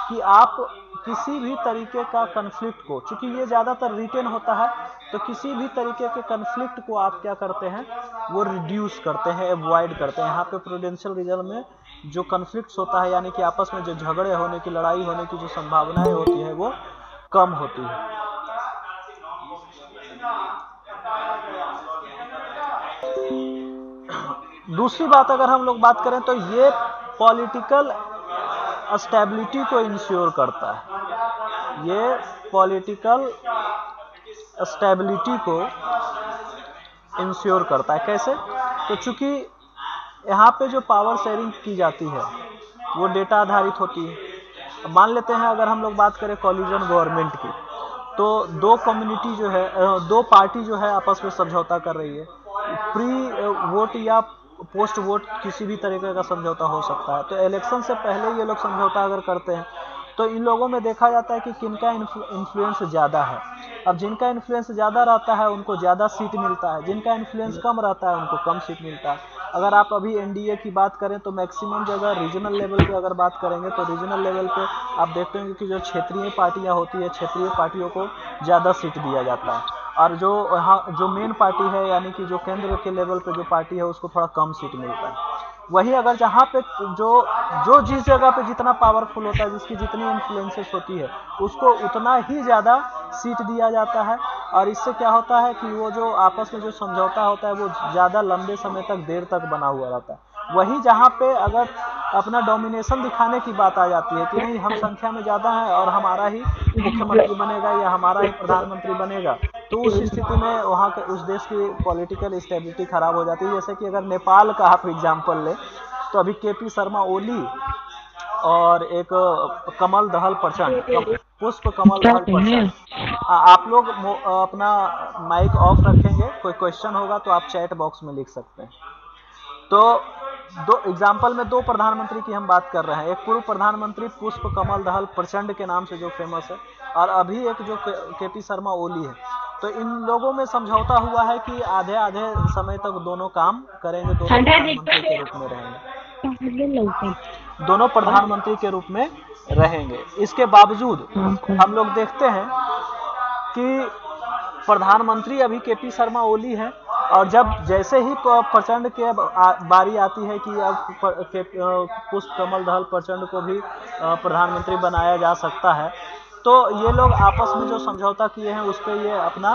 [SPEAKER 1] कि आप किसी भी तरीके का कन्फ्लिक्ट को, चूंकि ये ज़्यादातर रिटेन होता है, तो किसी भी तरीके के कन्फ्लिक्ट को आप क्या करते हैं, वो रिड्यूस करते हैं, अवॉइड करते हैं। यहाँ पे प्रूडेंशियल रीजन में जो कन्फ्लिक्ट्स होता है, यानी कि आपस में जो झगड़े होने की, लड़ाई होने की जो संभावनाएं होती है वो कम होती है। दूसरी बात अगर हम लोग बात करें तो ये पॉलिटिकल स्टेबिलिटी को इंश्योर करता है। ये पॉलिटिकल स्टेबिलिटी को इंश्योर करता है। कैसे? तो चूंकि यहाँ पे जो पावर शेयरिंग की जाती है वो डेटा आधारित होती है। मान लेते हैं अगर हम लोग बात करें कोलिजन गवर्नमेंट की, तो दो कम्युनिटी जो है, दो पार्टी जो है आपस में समझौता कर रही है। प्री वोट या पोस्ट वोट किसी भी तरीके का समझौता हो सकता है। तो इलेक्शन से पहले ये लोग समझौता अगर करते हैं तो इन लोगों में देखा जाता है कि किनका इन्फ्लुएंस ज़्यादा है। अब जिनका इन्फ्लुएंस ज़्यादा रहता है उनको ज़्यादा सीट मिलता है, जिनका इन्फ्लुएंस कम रहता है उनको कम सीट मिलता है। अगर आप अभी एनडीए की बात करें तो मैक्सिमम जगह रीजनल लेवल पे अगर बात करेंगे तो रीजनल लेवल पे आप देखते हैं कि जो क्षेत्रीय पार्टियां होती है, क्षेत्रीय पार्टियों को ज़्यादा सीट दिया जाता है, और जो यहाँ जो मेन पार्टी है यानी कि जो केंद्र के लेवल पे जो पार्टी है उसको थोड़ा कम सीट मिलता है। वही अगर जहाँ पे जो जिस जगह पे जितना पावरफुल होता है, जिसकी जितनी इन्फ्लुएंसेस होती है, उसको उतना ही ज़्यादा सीट दिया जाता है। और इससे क्या होता है कि वो जो आपस में जो समझौता होता है वो ज़्यादा लंबे समय तक, देर तक बना हुआ रहता है। वही जहाँ पे अगर अपना डोमिनेशन दिखाने की बात आ जाती है कि नहीं हम संख्या में ज़्यादा हैं और हमारा ही मुख्यमंत्री बनेगा या हमारा ही प्रधानमंत्री बनेगा, तो उस स्थिति में वहाँ के उस देश की पॉलिटिकल स्टेबिलिटी खराब हो जाती है। जैसे कि अगर नेपाल का आप एग्जाम्पल लें तो अभी केपी शर्मा ओली और एक कमल दहल प्रचंड, पुष्प कमल दहल प्रचंड, आप लोग अपना माइक ऑफ रखेंगे, कोई क्वेश्चन होगा तो आप चैट बॉक्स में लिख सकते हैं। तो दो एग्जाम्पल में दो प्रधानमंत्री की हम बात कर रहे हैं। एक पूर्व प्रधानमंत्री पुष्प कमल दहल प्रचंड के नाम से जो फेमस है, और अभी एक जो केपी शर्मा ओली है। तो इन लोगों में समझौता हुआ है कि आधे आधे समय तक दोनों काम करेंगे, दोनों प्रधानमंत्री के रूप में रहेंगे, दोनों प्रधानमंत्री के रूप में रहेंगे। इसके बावजूद हम लोग देखते हैं कि प्रधानमंत्री अभी केपी शर्मा ओली है, और जब जैसे ही प्रचंड के बारी आती है कि अब पुष्प कमल दहल प्रचंड को भी प्रधानमंत्री बनाया जा सकता है, तो ये लोग आपस में जो समझौता किए हैं उस पर ये अपना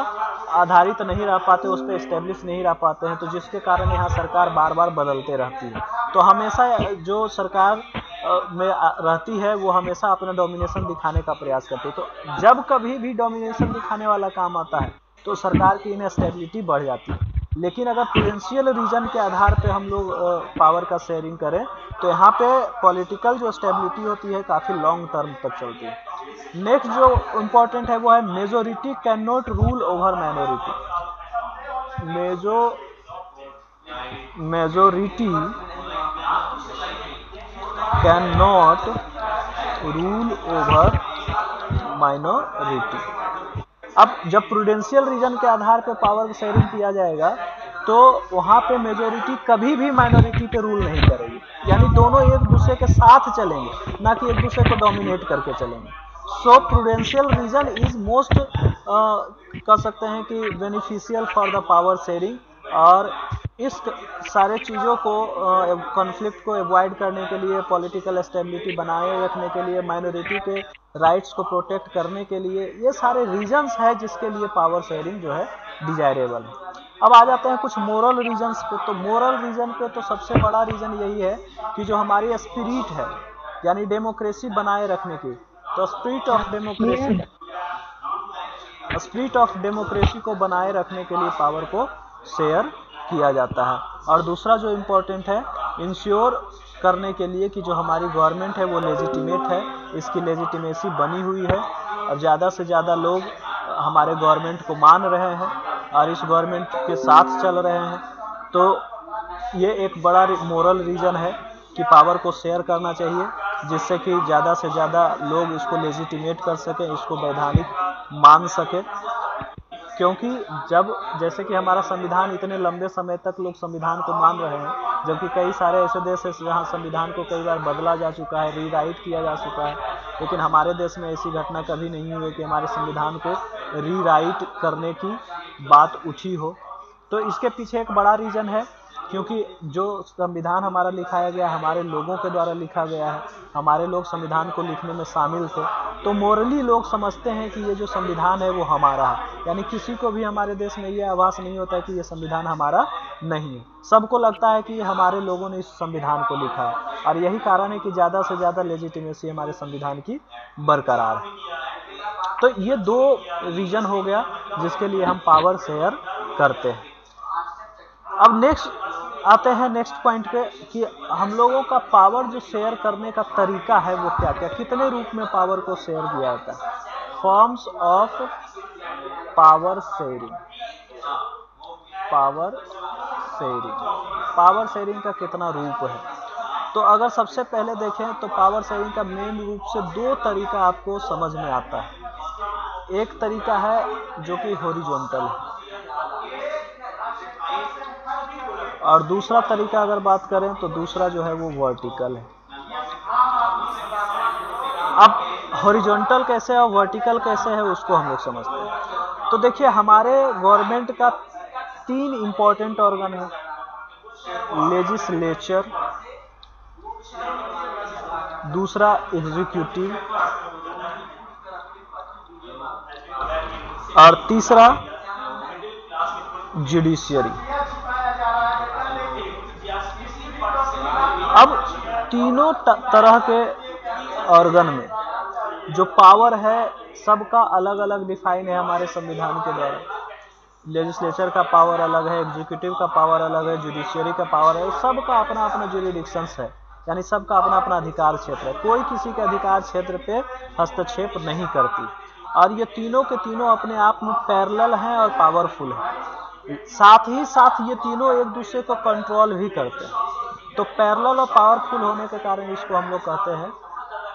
[SPEAKER 1] आधारित नहीं रह पाते, उस पर एस्टेब्लिश नहीं रह पाते हैं, तो जिसके कारण यहाँ सरकार बार बार बदलते रहती है। तो हमेशा जो सरकार में रहती है वो हमेशा अपना डोमिनेशन दिखाने का प्रयास करती है। तो जब कभी भी डोमिनेशन दिखाने वाला काम आता है तो सरकार की इनस्टेबिलिटी बढ़ जाती है। लेकिन अगर प्रूडेंशियल रीजन के आधार पे हम लोग पावर का शेयरिंग करें तो यहाँ पे पॉलिटिकल जो स्टेबिलिटी होती है काफ़ी लॉन्ग टर्म तक चलती है। नेक्स्ट जो इम्पोर्टेंट है वो है majority can not rule over minority. Majority can not rule over minority. अब जब प्रूडेंशियल रीजन के आधार पे पावर शेयरिंग किया जाएगा तो वहाँ पे मेजोरिटी कभी भी माइनॉरिटी पे रूल नहीं करेगी, यानी दोनों एक दूसरे के साथ चलेंगे, ना कि एक दूसरे को डोमिनेट करके चलेंगे। सो प्रूडेंशियल रीजन इज मोस्ट कह सकते हैं कि beneficial for the power sharing, और इस सारे चीज़ों को कॉन्फ्लिक्ट को अवॉइड करने के लिए, पॉलिटिकल स्टेबिलिटी बनाए रखने के लिए, माइनॉरिटी के राइट्स को प्रोटेक्ट करने के लिए, ये सारे रीजन्स हैं जिसके लिए पावर शेयरिंग जो है डिजायरेबल है। अब आ जाते हैं कुछ मोरल रीजन्स पे। तो मोरल रीजन पे तो सबसे बड़ा रीजन यही है कि जो हमारी स्पिरिट है, यानी डेमोक्रेसी बनाए रखने की, तो स्पिरिट ऑफ डेमोक्रेसी को बनाए रखने के लिए पावर को शेयर किया जाता है। और दूसरा जो इम्पोर्टेंट है, इंश्योर करने के लिए कि जो हमारी गवर्नमेंट है वो लेजिटिमेट है, इसकी लेजिटिमेसी बनी हुई है और ज़्यादा से ज़्यादा लोग हमारे गवर्नमेंट को मान रहे हैं और इस गवर्नमेंट के साथ चल रहे हैं। तो ये एक बड़ा मोरल रीजन है कि पावर को शेयर करना चाहिए, जिससे कि ज़्यादा से ज़्यादा लोग इसको लेजिटिमेट कर सकें, इसको वैधानिक मान सकें। क्योंकि जब जैसे कि हमारा संविधान इतने लंबे समय तक लोग संविधान को मान रहे हैं, जबकि कई सारे ऐसे देश हैं जहाँ संविधान को कई बार बदला जा चुका है, रीराइट किया जा चुका है, लेकिन हमारे देश में ऐसी घटना कभी नहीं हुई कि हमारे संविधान को रीराइट करने की बात उठी हो। तो इसके पीछे एक बड़ा रीजन है, क्योंकि जो संविधान हमारा लिखाया गया हमारे लोगों के द्वारा लिखा गया है, हमारे लोग संविधान को लिखने में शामिल थे। तो मोरली लोग समझते हैं कि ये जो संविधान है वो हमारा है, यानी किसी को भी हमारे देश में ये आभास नहीं होता है कि ये संविधान हमारा नहीं है। सबको लगता है कि हमारे लोगों ने इस संविधान को लिखा है, और यही कारण है कि ज़्यादा से ज़्यादा लेजिटिमेसी हमारे संविधान की बरकरार है। तो ये दो रीजन हो गया जिसके लिए हम पावर शेयर करते हैं। अब नेक्स्ट आते हैं नेक्स्ट पॉइंट पे कि हम लोगों का पावर जो शेयर करने का तरीका है वो क्या क्या, कितने रूप में पावर को शेयर किया जाता है। Forms of power sharing. Power sharing का कितना रूप है। तो अगर सबसे पहले देखें तो पावर शेयरिंग का मेन रूप से दो तरीका आपको समझ में आता है। एक तरीका है जो कि हॉरिजॉन्टल है, और दूसरा तरीका अगर बात करें तो दूसरा जो है वो वर्टिकल है। अब हॉरिजॉन्टल कैसे और वर्टिकल कैसे है उसको हम लोग समझते हैं। तो देखिए हमारे गवर्नमेंट का 3 इंपॉर्टेंट ऑर्गन है, लेजिस्लेचर, दूसरा एग्जीक्यूटिव और तीसरा जुडिशियरी। अब तीनों तरह के ऑर्गन में जो पावर है सबका अलग अलग डिफाइन है हमारे संविधान के द्वारा। लेजिस्लेचर का पावर अलग है, एग्जीक्यूटिव का पावर अलग है, जुडिशियरी का पावर है, सबका अपना अपना जुरिडिक्शंस है, यानी सबका अपना अपना अधिकार क्षेत्र है। कोई किसी के अधिकार क्षेत्र पे हस्तक्षेप नहीं करती, और ये तीनों के तीनों अपने आप में पैरेलल हैं और पावरफुल हैं। साथ ही साथ ये तीनों एक दूसरे को कंट्रोल भी करते हैं। तो पैरेलल और पावरफुल होने के कारण इसको हम लोग कहते हैं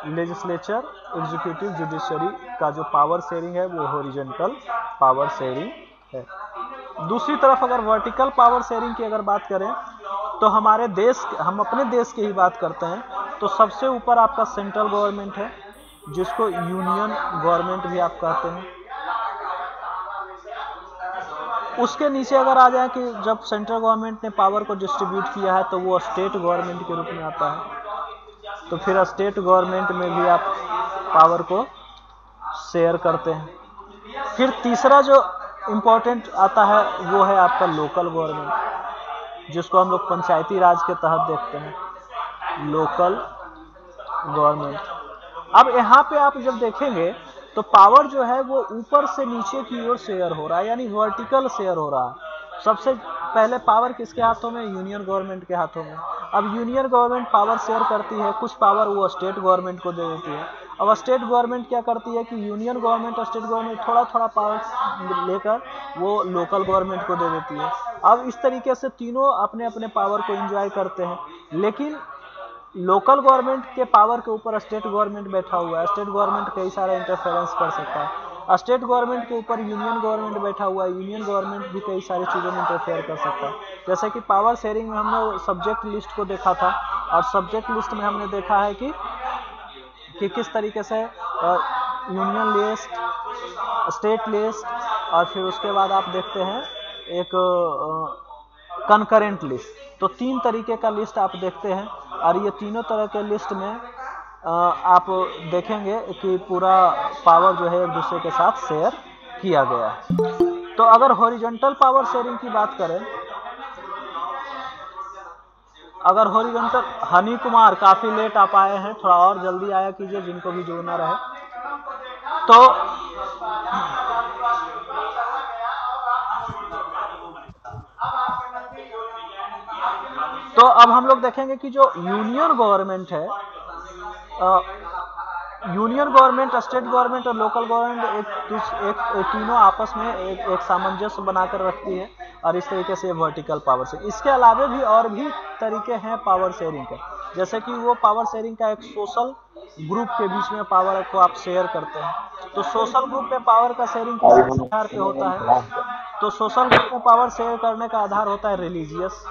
[SPEAKER 1] लेजिस्लेचर, एग्जीक्यूटिव, जुडिशियरी का जो पावर शेयरिंग है वो हॉरिजॉन्टल पावर शेयरिंग है। दूसरी तरफ अगर वर्टिकल पावर शेयरिंग की अगर बात करें तो हमारे देश, हम अपने देश की ही बात करते हैं, तो सबसे ऊपर आपका सेंट्रल गवर्नमेंट है जिसको यूनियन गवर्नमेंट भी आप कहते हैं। उसके नीचे अगर आ जाए कि जब सेंट्रल गवर्नमेंट ने पावर को डिस्ट्रीब्यूट किया है तो वो स्टेट गवर्नमेंट के रूप में आता है। तो फिर स्टेट गवर्नमेंट में भी आप पावर को शेयर करते हैं। फिर तीसरा जो इम्पोर्टेंट आता है वो है आपका लोकल गवर्नमेंट, जिसको हम लोग पंचायती राज के तहत देखते हैं, लोकल गवर्नमेंट। अब यहाँ पे आप जब देखेंगे तो पावर जो है वो ऊपर से नीचे की ओर शेयर हो रहा है, यानी वर्टिकल शेयर हो रहा है। सबसे पहले पावर किसके हाथों में? यूनियन गवर्नमेंट के हाथों में। अब यूनियन गवर्नमेंट पावर शेयर करती है, कुछ पावर वो स्टेट गवर्नमेंट को दे देती है। अब स्टेट गवर्नमेंट क्या करती है कि यूनियन गवर्नमेंट, स्टेट गवर्नमेंट थोड़ा थोड़ा पावर लेकर वो लोकल गवर्नमेंट को दे देती है। अब इस तरीके से तीनों अपने अपने पावर को एंजॉय करते हैं, लेकिन लोकल गवर्नमेंट के पावर के ऊपर स्टेट गवर्नमेंट बैठा हुआ है। स्टेट गवर्नमेंट कई सारा इंटरफेरेंस कर सकता है। स्टेट गवर्नमेंट के ऊपर यूनियन गवर्नमेंट बैठा हुआ है, यूनियन गवर्नमेंट भी कई सारी चीज़ों में इंटरफेयर कर सकता है। जैसे कि पावर शेयरिंग में हमने सब्जेक्ट लिस्ट को देखा था, और सब्जेक्ट लिस्ट में हमने देखा है कि किस तरीके से यूनियन लिस्ट, स्टेट लिस्ट, और फिर उसके बाद आप देखते हैं एक कंकरेंट लिस्ट। तो 3 तरीके का लिस्ट आप देखते हैं, और ये तीनों तरह के लिस्ट में आप देखेंगे कि पूरा पावर जो है एक दूसरे के साथ शेयर किया गया है। तो अगर हॉरिजॉन्टल पावर शेयरिंग की बात करें, अगर हॉरिजॉन्टल, हनी कुमार काफी लेट आप आए हैं, थोड़ा और जल्दी आया कीजिए जिनको भी जुड़ना रहे। तो अब हम लोग देखेंगे कि जो यूनियन गवर्नमेंट है, यूनियन गवर्नमेंट, स्टेट गवर्नमेंट और लोकल गवर्नमेंट एक तीनों आपस में एक सामंजस्य बनाकर रखती है, और इस तरीके से वर्टिकल पावर शेयरिंग। इसके अलावा भी और भी तरीके हैं पावर शेयरिंग के, जैसे कि वो पावर शेयरिंग का एक सोशल ग्रुप के बीच में पावर को आप शेयर करते हैं। तो सोशल ग्रुप में पावर का शेयरिंग किस आधार पे होता है? तो सोशल ग्रुप में पावर शेयर करने का आधार होता है रिलीजियस,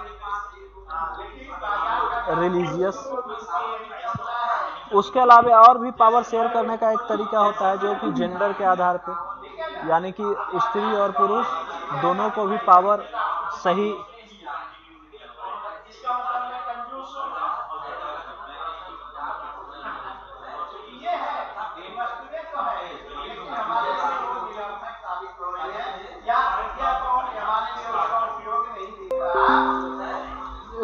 [SPEAKER 1] उसके अलावा और भी पावर शेयर करने का एक तरीका होता है जो कि जेंडर के आधार पे, यानी कि स्त्री और पुरुष दोनों को भी पावर सही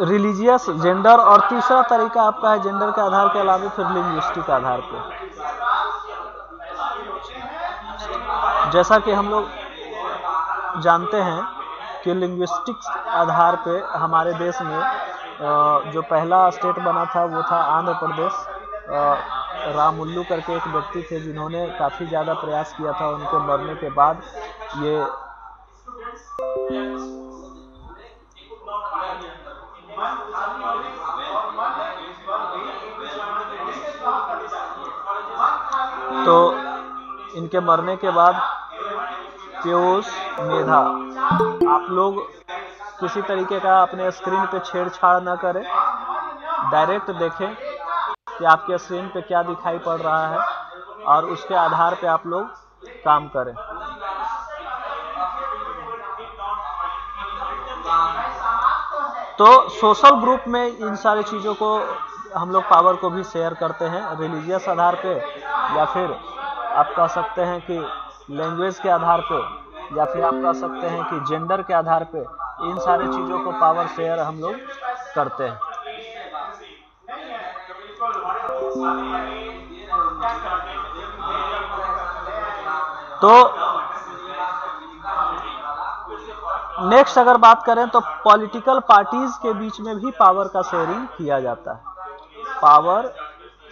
[SPEAKER 1] रिलीजियस, जेंडर, और तीसरा तरीका आपका है जेंडर के आधार के अलावा फिर लिंग्विस्टिक आधार पे। जैसा कि हम लोग जानते हैं कि लिंग्विस्टिक्स आधार पे हमारे देश में जो पहला स्टेट बना था वो था आंध्र प्रदेश। रामुल्लू करके एक व्यक्ति थे जिन्होंने काफ़ी ज़्यादा प्रयास किया था। उनके मरने के बाद ये तो इनके मरने के बाद पीयूष मेधा, आप लोग किसी तरीके का अपने स्क्रीन पे छेड़छाड़ ना करें, डायरेक्ट देखें कि आपके स्क्रीन पे क्या दिखाई पड़ रहा है और उसके आधार पे आप लोग काम करें। तो सोशल ग्रुप में इन सारी चीज़ों को हम लोग पावर को भी शेयर करते हैं, रिलीजियस आधार पे, या फिर आप कह सकते हैं कि लैंग्वेज के आधार पे, या फिर आप कह सकते हैं कि जेंडर के आधार पे। इन सारी चीज़ों को पावर शेयर हम लोग करते हैं। तो नेक्स्ट अगर बात करें तो पॉलिटिकल पार्टीज के बीच में भी पावर का शेयरिंग किया जाता है। Power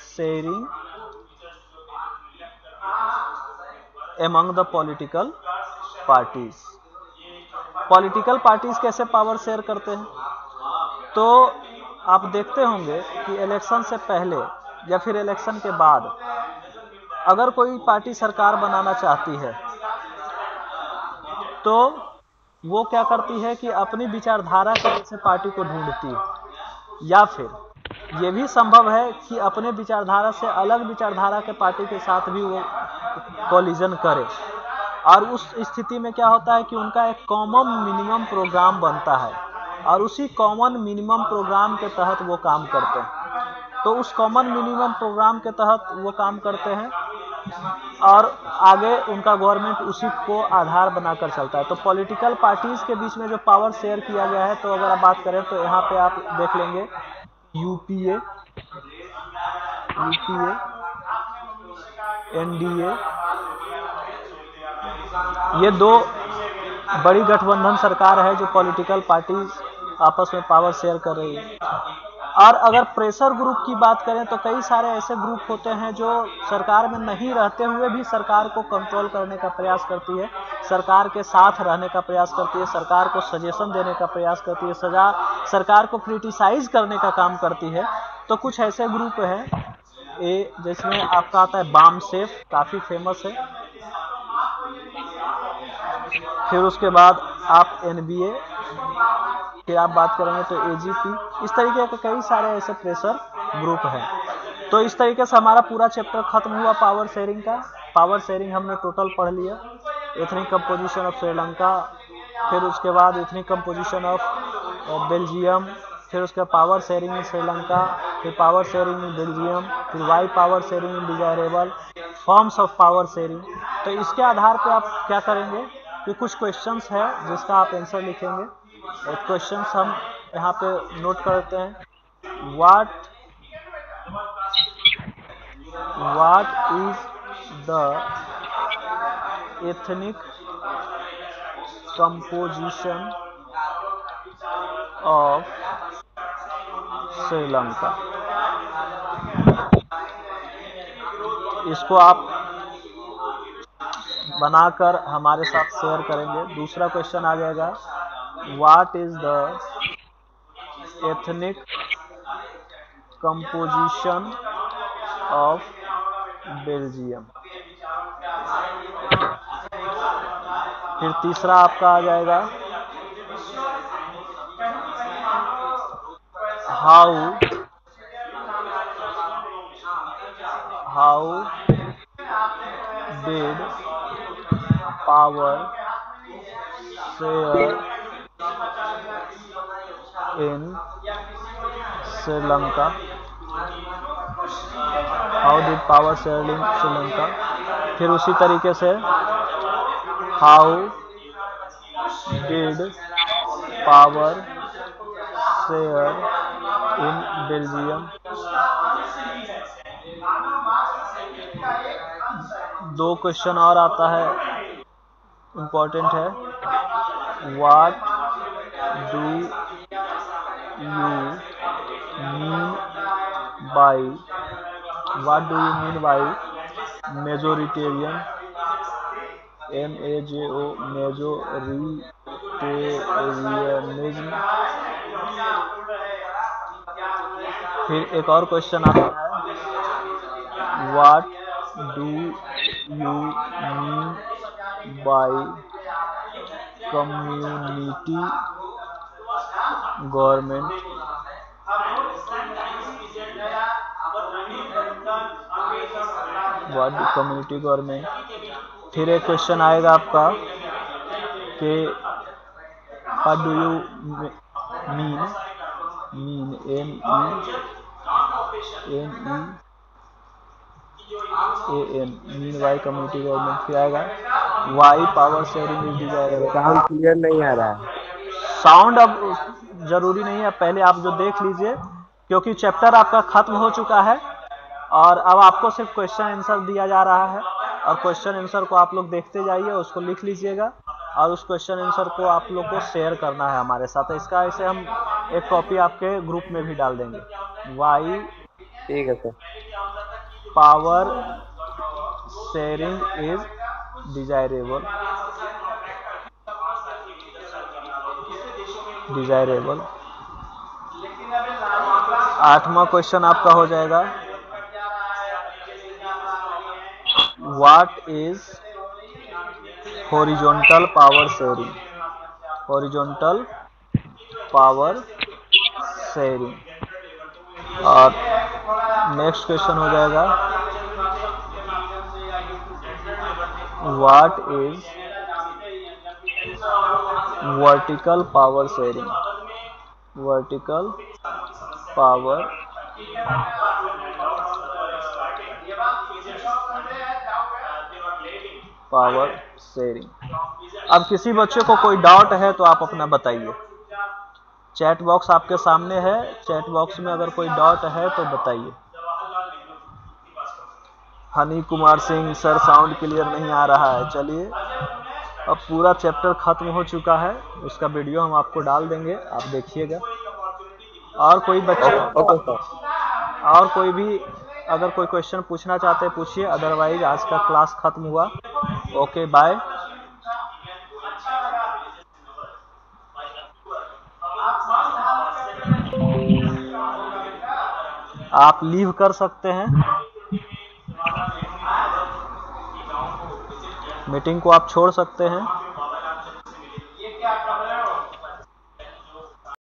[SPEAKER 1] sharing among the political parties. Political parties कैसे पावर शेयर करते हैं? तो आप देखते होंगे कि इलेक्शन से पहले या फिर इलेक्शन के बाद अगर कोई पार्टी सरकार बनाना चाहती है तो वो क्या करती है कि अपनी विचारधारा के जैसे पार्टी को ढूंढती है, या फिर ये भी संभव है कि अपने विचारधारा से अलग विचारधारा के पार्टी के साथ भी वो कोलिजन करे। और उस स्थिति में क्या होता है कि उनका एक कॉमन मिनिमम प्रोग्राम बनता है और उसी कॉमन मिनिमम प्रोग्राम के तहत वो काम करते हैं। तो उस कॉमन मिनिमम प्रोग्राम के तहत वो काम करते हैं और आगे उनका गवर्नमेंट उसी को आधार बनाकर चलता है। तो पॉलिटिकल पार्टीज के बीच में जो पावर शेयर किया गया है, तो अगर आप बात करें तो यहाँ पे आप देख लेंगे यूपीए, एनडीए, ये दो बड़ी गठबंधन सरकार है जो पॉलिटिकल पार्टीज आपस में पावर शेयर कर रही है। और अगर प्रेशर ग्रुप की बात करें तो कई सारे ऐसे ग्रुप होते हैं जो सरकार में नहीं रहते हुए भी सरकार को कंट्रोल करने का प्रयास करती है, सरकार के साथ रहने का प्रयास करती है, सरकार को सजेशन देने का प्रयास करती है, सरकार को क्रिटिसाइज करने का काम करती है। तो कुछ ऐसे ग्रुप हैं जिसमें आपका आता है बाम सेफ, काफ़ी फेमस है। फिर उसके बाद आप एनबीए, फिर आप बात करेंगे तो एजीपी, इस तरीके के कई सारे ऐसे प्रेशर ग्रुप हैं। तो इस तरीके से हमारा पूरा चैप्टर खत्म हुआ पावर शेयरिंग का। पावर शेयरिंग हमने टोटल पढ़ लिया, एथनिक कंपोजिशन ऑफ श्रीलंका, फिर उसके बाद एथनिक कंपोजिशन ऑफ बेल्जियम, फिर उसके पावर शेयरिंग इन श्रीलंका, फिर पावर शेयरिंग इन बेल्जियम, फिर why power sharing in desirable, forms of power sharing. तो इसके आधार पर आप क्या करेंगे कि कुछ क्वेश्चंस है जिसका आप आंसर लिखेंगे। क्वेश्चंस हम यहाँ पे नोट करते हैं। What is the ethnic composition of Sri Lanka? इसको आप बनाकर हमारे साथ शेयर करेंगे। दूसरा क्वेश्चन आ जाएगा, what is the ethnic composition of Belgium? फिर तीसरा आपका आ जाएगा, how did power share in Sri Lanka, how did power share in Sri Lanka. फिर उसी तरीके से how did power share in Belgium. दो क्वेश्चन और आता है, इम्पोर्टेंट है। What do you mean by majoritarian, MAJO majoritarianism. फिर एक और क्वेश्चन आता है, what do you mean by community government. What community government. फिर एक क्वेश्चन आएगा आपका कि what do you mean mean by community government. फिर आएगा why power sharing is desirable.
[SPEAKER 4] Sound clear नहीं आ रहा है।
[SPEAKER 1] साउंड अब जरूरी नहीं है, पहले आप जो देख लीजिए, क्योंकि चैप्टर आपका खत्म हो चुका है और अब आपको सिर्फ क्वेश्चन आंसर दिया जा रहा है, और क्वेश्चन आंसर को आप लोग देखते जाइए, उसको लिख लीजिएगा और उस क्वेश्चन आंसर को आप लोग को शेयर करना है हमारे साथ। इसका ऐसे हम एक कॉपी आपके ग्रुप में भी डाल देंगे। वाई
[SPEAKER 4] ठीक है sir.
[SPEAKER 1] Power sharing is desirable. आठवां क्वेश्चन आपका हो जाएगा, what is horizontal power sharing. Horizontal power sharing. और नेक्स्ट क्वेश्चन हो जाएगा, what is vertical power sharing. Vertical power sharing. अब किसी बच्चे को कोई डाउट है तो आप अपना बताइए। चैट बॉक्स आपके सामने है, चैट बॉक्स में अगर कोई डाउट है तो बताइए। Honey Kumar Singh sir sound clear नहीं आ रहा है। चलिए, अब पूरा चैप्टर खत्म हो चुका है, उसका वीडियो हम आपको डाल देंगे, आप देखिएगा। और कोई बच्चे और कोई भी अगर कोई क्वेश्चन पूछना चाहते हैं पूछिए, अदरवाइज आज का क्लास खत्म हुआ। Okay, bye. आप लीव कर सकते हैं, मीटिंग को आप छोड़ सकते हैं।